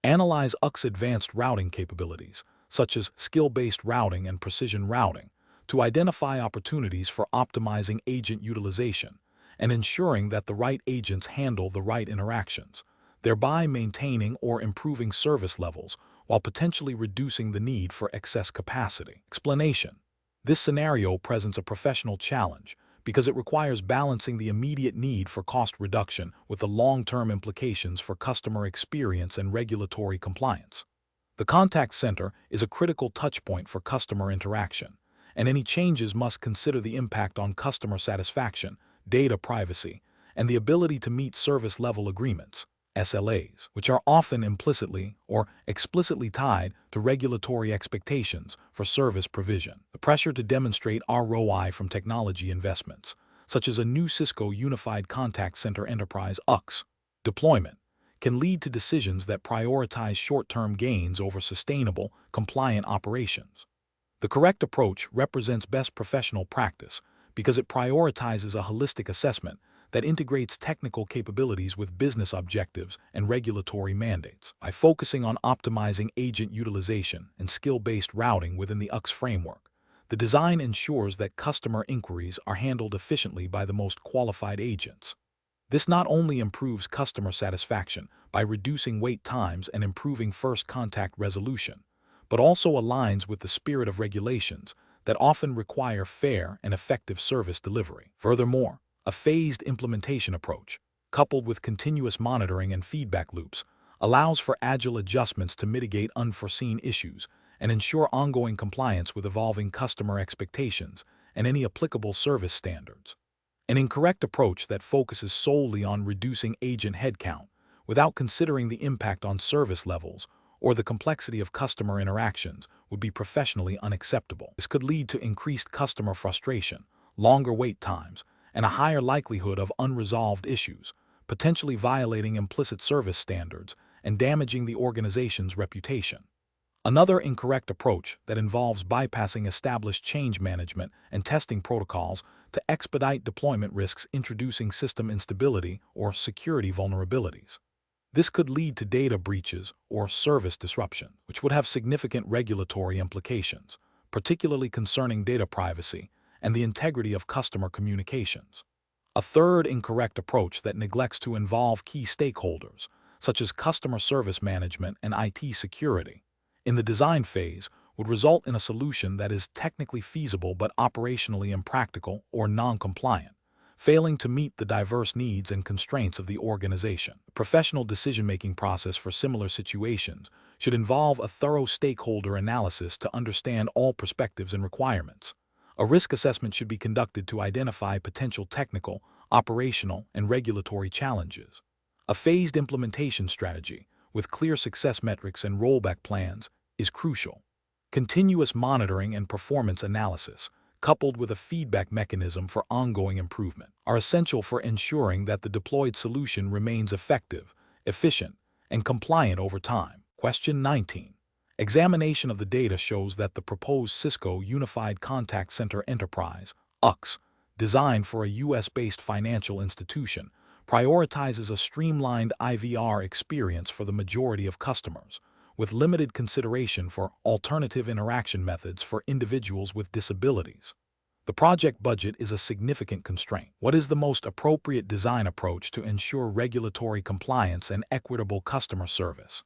Analyze UCCE's advanced routing capabilities, such as skill-based routing and precision routing, to identify opportunities for optimizing agent utilization and ensuring that the right agents handle the right interactions, thereby maintaining or improving service levels while potentially reducing the need for excess capacity. Explanation. This scenario presents a professional challenge because it requires balancing the immediate need for cost reduction with the long-term implications for customer experience and regulatory compliance. The contact center is a critical touchpoint for customer interaction, and any changes must consider the impact on customer satisfaction, data privacy, and the ability to meet service level agreements, SLAs, which are often implicitly or explicitly tied to regulatory expectations for service provision. The pressure to demonstrate ROI from technology investments, such as a new Cisco Unified Contact Center Enterprise UCCE deployment, can lead to decisions that prioritize short-term gains over sustainable, compliant operations. The correct approach represents best professional practice because it prioritizes a holistic assessment that integrates technical capabilities with business objectives and regulatory mandates. By focusing on optimizing agent utilization and skill-based routing within the UCCE framework, the design ensures that customer inquiries are handled efficiently by the most qualified agents. This not only improves customer satisfaction by reducing wait times and improving first contact resolution, but also aligns with the spirit of regulations that often require fair and effective service delivery. Furthermore, a phased implementation approach, coupled with continuous monitoring and feedback loops, allows for agile adjustments to mitigate unforeseen issues and ensure ongoing compliance with evolving customer expectations and any applicable service standards. An incorrect approach that focuses solely on reducing agent headcount without considering the impact on service levels or the complexity of customer interactions would be professionally unacceptable. This could lead to increased customer frustration, longer wait times, and a higher likelihood of unresolved issues, potentially violating implicit service standards and damaging the organization's reputation. Another incorrect approach that involves bypassing established change management and testing protocols to expedite deployment risks introducing system instability or security vulnerabilities. This could lead to data breaches or service disruption, which would have significant regulatory implications, particularly concerning data privacy and the integrity of customer communications. A third incorrect approach that neglects to involve key stakeholders, such as customer service management and IT security, in the design phase would result in a solution that is technically feasible but operationally impractical or non-compliant, failing to meet the diverse needs and constraints of the organization. The professional decision-making process for similar situations should involve a thorough stakeholder analysis to understand all perspectives and requirements. A risk assessment should be conducted to identify potential technical, operational, and regulatory challenges. A phased implementation strategy, with clear success metrics and rollback plans, is crucial. Continuous monitoring and performance analysis, coupled with a feedback mechanism for ongoing improvement, are essential for ensuring that the deployed solution remains effective, efficient, and compliant over time. Question 19. Examination of the data shows that the proposed Cisco Unified Contact Center Enterprise, UCCE, designed for a U.S.-based financial institution, prioritizes a streamlined IVR experience for the majority of customers, with limited consideration for alternative interaction methods for individuals with disabilities. The project budget is a significant constraint. What is the most appropriate design approach to ensure regulatory compliance and equitable customer service?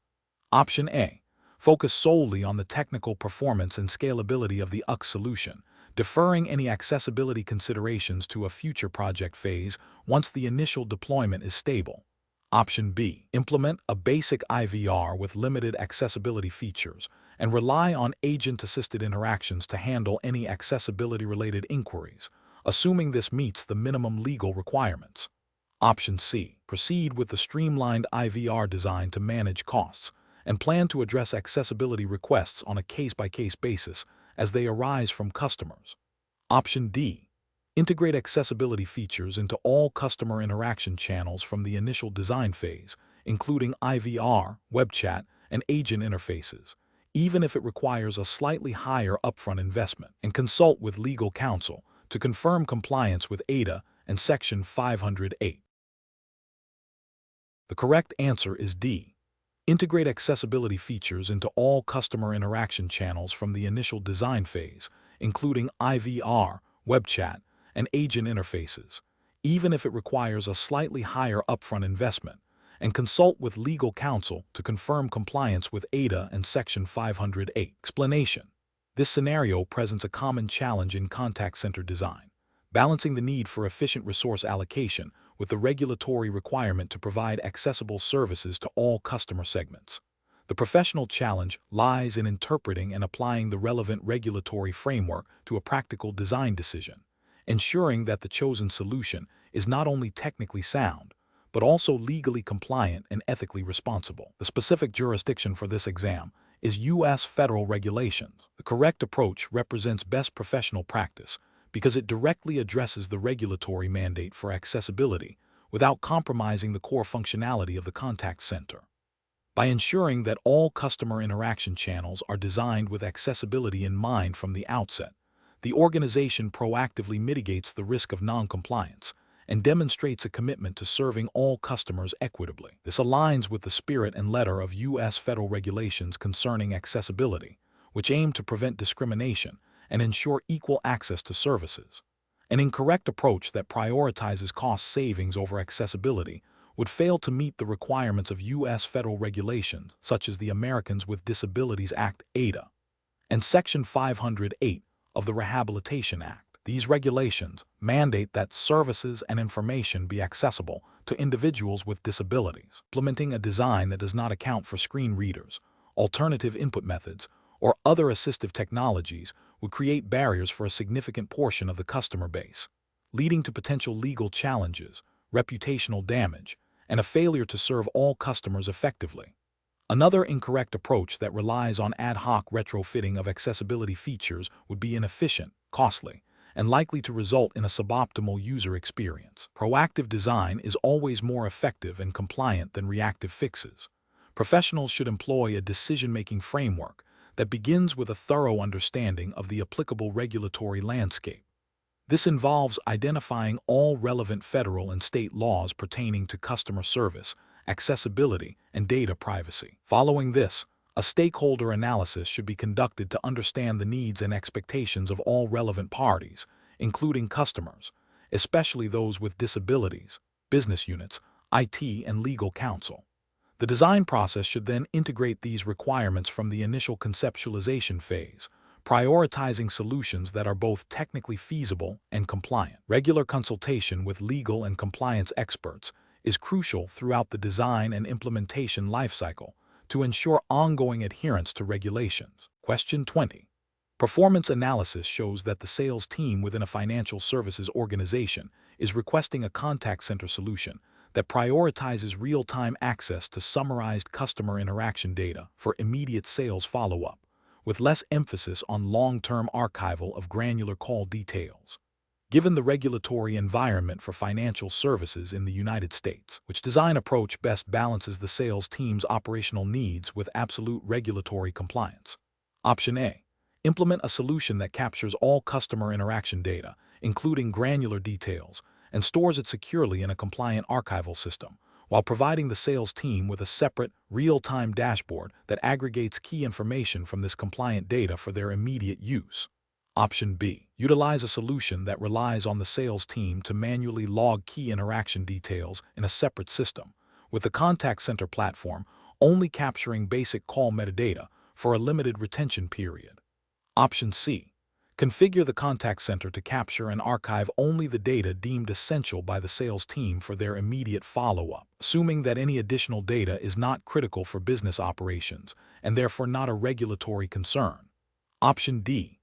Option A. Focus solely on the technical performance and scalability of the UCCE solution, deferring any accessibility considerations to a future project phase once the initial deployment is stable. Option B. Implement a basic IVR with limited accessibility features and rely on agent-assisted interactions to handle any accessibility-related inquiries, assuming this meets the minimum legal requirements. Option C. Proceed with the streamlined IVR design to manage costs and plan to address accessibility requests on a case-by-case basis as they arise from customers. Option D. Integrate accessibility features into all customer interaction channels from the initial design phase, including IVR, web chat, and agent interfaces, even if it requires a slightly higher upfront investment, and consult with legal counsel to confirm compliance with ADA and Section 508. The correct answer is D. Integrate accessibility features into all customer interaction channels from the initial design phase, including IVR, web chat, and agent interfaces, even if it requires a slightly higher upfront investment, and consult with legal counsel to confirm compliance with ADA and Section 508. Explanation. This scenario presents a common challenge in contact center design, balancing the need for efficient resource allocation with the regulatory requirement to provide accessible services to all customer segments. The professional challenge lies in interpreting and applying the relevant regulatory framework to a practical design decision, ensuring that the chosen solution is not only technically sound, but also legally compliant and ethically responsible. The specific jurisdiction for this exam is U.S. federal regulations. The correct approach represents best professional practice because it directly addresses the regulatory mandate for accessibility without compromising the core functionality of the contact center. By ensuring that all customer interaction channels are designed with accessibility in mind from the outset, the organization proactively mitigates the risk of non-compliance and demonstrates a commitment to serving all customers equitably. This aligns with the spirit and letter of U.S. federal regulations concerning accessibility, which aim to prevent discrimination and ensure equal access to services. An incorrect approach that prioritizes cost savings over accessibility would fail to meet the requirements of U.S. federal regulations, such as the Americans with Disabilities Act (ADA) and Section 508 of the Rehabilitation Act. These regulations mandate that services and information be accessible to individuals with disabilities. Implementing a design that does not account for screen readers, alternative input methods, or other assistive technologies would create barriers for a significant portion of the customer base, leading to potential legal challenges, reputational damage, and a failure to serve all customers effectively. Another incorrect approach that relies on ad hoc retrofitting of accessibility features would be inefficient, costly, and likely to result in a suboptimal user experience. Proactive design is always more effective and compliant than reactive fixes. Professionals should employ a decision-making framework that begins with a thorough understanding of the applicable regulatory landscape. This involves identifying all relevant federal and state laws pertaining to customer service, accessibility, and data privacy. Following this, a stakeholder analysis should be conducted to understand the needs and expectations of all relevant parties, including customers, especially those with disabilities, business units, IT, and legal counsel. The design process should then integrate these requirements from the initial conceptualization phase, prioritizing solutions that are both technically feasible and compliant. Regular consultation with legal and compliance experts is crucial throughout the design and implementation lifecycle to ensure ongoing adherence to regulations. Question 20. Performance analysis shows that the sales team within a financial services organization is requesting a contact center solution that prioritizes real-time access to summarized customer interaction data for immediate sales follow-up, with less emphasis on long-term archival of granular call details. Given the regulatory environment for financial services in the United States, which design approach best balances the sales team's operational needs with absolute regulatory compliance? Option A. Implement a solution that captures all customer interaction data, including granular details, and stores it securely in a compliant archival system, while providing the sales team with a separate, real-time dashboard that aggregates key information from this compliant data for their immediate use. Option B. Utilize a solution that relies on the sales team to manually log key interaction details in a separate system, with the contact center platform only capturing basic call metadata for a limited retention period. Option C. Configure the contact center to capture and archive only the data deemed essential by the sales team for their immediate follow-up, assuming that any additional data is not critical for business operations and therefore not a regulatory concern. Option D.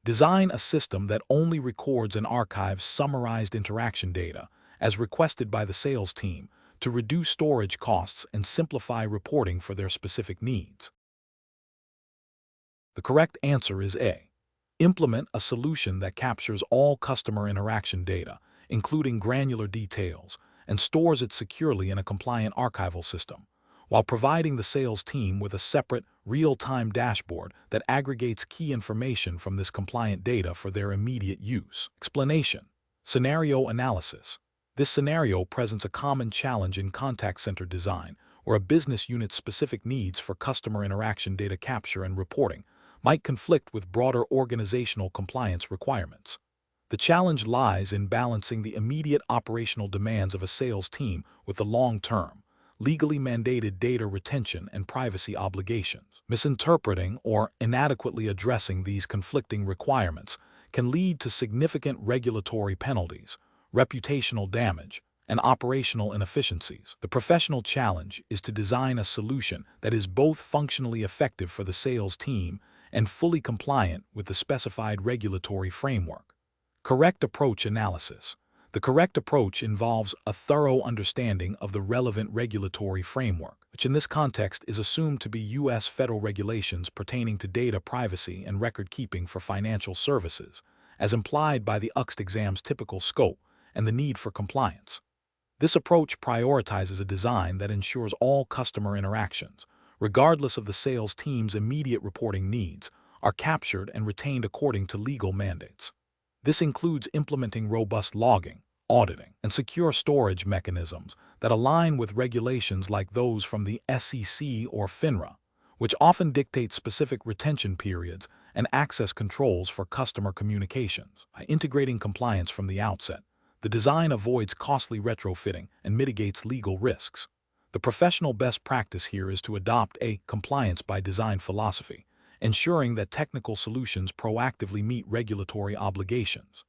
Design a system that only records and archives summarized interaction data, as requested by the sales team, to reduce storage costs and simplify reporting for their specific needs. The correct answer is A. Implement a solution that captures all customer interaction data, including granular details, and stores it securely in a compliant archival system, while providing the sales team with a separate, real-time dashboard that aggregates key information from this compliant data for their immediate use. Explanation. Scenario analysis. This scenario presents a common challenge in contact center design, where a business unit's specific needs for customer interaction data capture and reporting might conflict with broader organizational compliance requirements. The challenge lies in balancing the immediate operational demands of a sales team with the long-term, legally mandated data retention and privacy obligations. Misinterpreting or inadequately addressing these conflicting requirements can lead to significant regulatory penalties, reputational damage, and operational inefficiencies. The professional challenge is to design a solution that is both functionally effective for the sales team and fully compliant with the specified regulatory framework. Correct approach analysis. The correct approach involves a thorough understanding of the relevant regulatory framework, which in this context is assumed to be U.S. federal regulations pertaining to data privacy and record-keeping for financial services, as implied by the UCCED exam's typical scope and the need for compliance. This approach prioritizes a design that ensures all customer interactions, regardless of the sales team's immediate reporting needs, are captured and retained according to legal mandates. This includes implementing robust logging, auditing, and secure storage mechanisms that align with regulations like those from the SEC or FINRA, which often dictate specific retention periods and access controls for customer communications. By integrating compliance from the outset, the design avoids costly retrofitting and mitigates legal risks. The professional best practice here is to adopt a compliance by design philosophy, ensuring that technical solutions proactively meet regulatory obligations.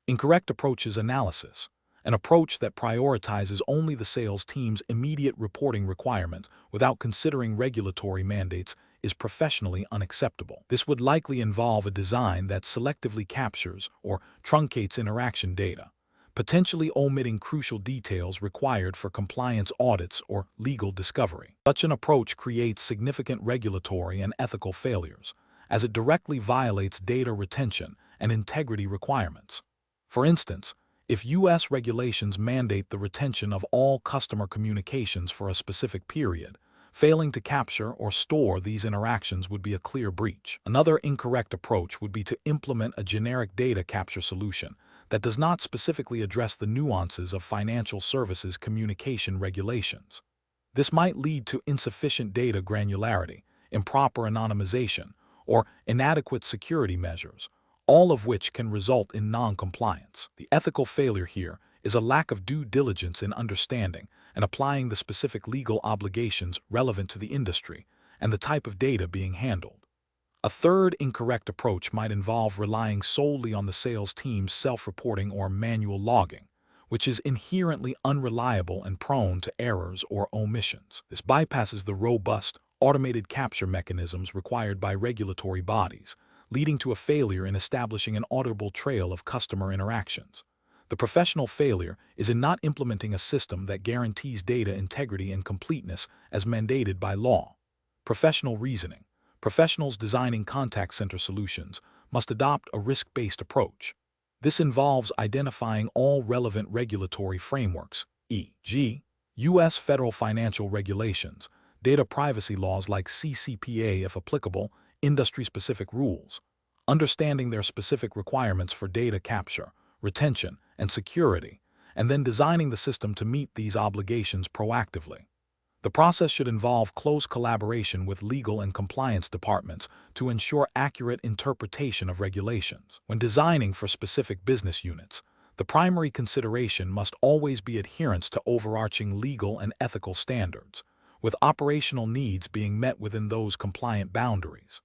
Incorrect approach is analysis, an approach that prioritizes only the sales team's immediate reporting requirements without considering regulatory mandates is professionally unacceptable. This would likely involve a design that selectively captures or truncates interaction data, potentially omitting crucial details required for compliance audits or legal discovery. Such an approach creates significant regulatory and ethical failures, as it directly violates data retention and integrity requirements. For instance, if U.S. regulations mandate the retention of all customer communications for a specific period, failing to capture or store these interactions would be a clear breach. Another incorrect approach would be to implement a generic data capture solution that does not specifically address the nuances of financial services communication regulations. This might lead to insufficient data granularity, improper anonymization, or inadequate security measures, all of which can result in non-compliance. The ethical failure here is a lack of due diligence in understanding and applying the specific legal obligations relevant to the industry and the type of data being handled. A third incorrect approach might involve relying solely on the sales team's self-reporting or manual logging, which is inherently unreliable and prone to errors or omissions. This bypasses the robust, automated capture mechanisms required by regulatory bodies, leading to a failure in establishing an auditable trail of customer interactions. The professional failure is in not implementing a system that guarantees data integrity and completeness as mandated by law. Professional reasoning. Professionals designing contact center solutions must adopt a risk-based approach. This involves identifying all relevant regulatory frameworks, e.g., U.S. federal financial regulations, data privacy laws like CCPA if applicable, industry-specific rules, understanding their specific requirements for data capture, retention, and security, and then designing the system to meet these obligations proactively. The process should involve close collaboration with legal and compliance departments to ensure accurate interpretation of regulations. When designing for specific business units, the primary consideration must always be adherence to overarching legal and ethical standards, with operational needs being met within those compliant boundaries.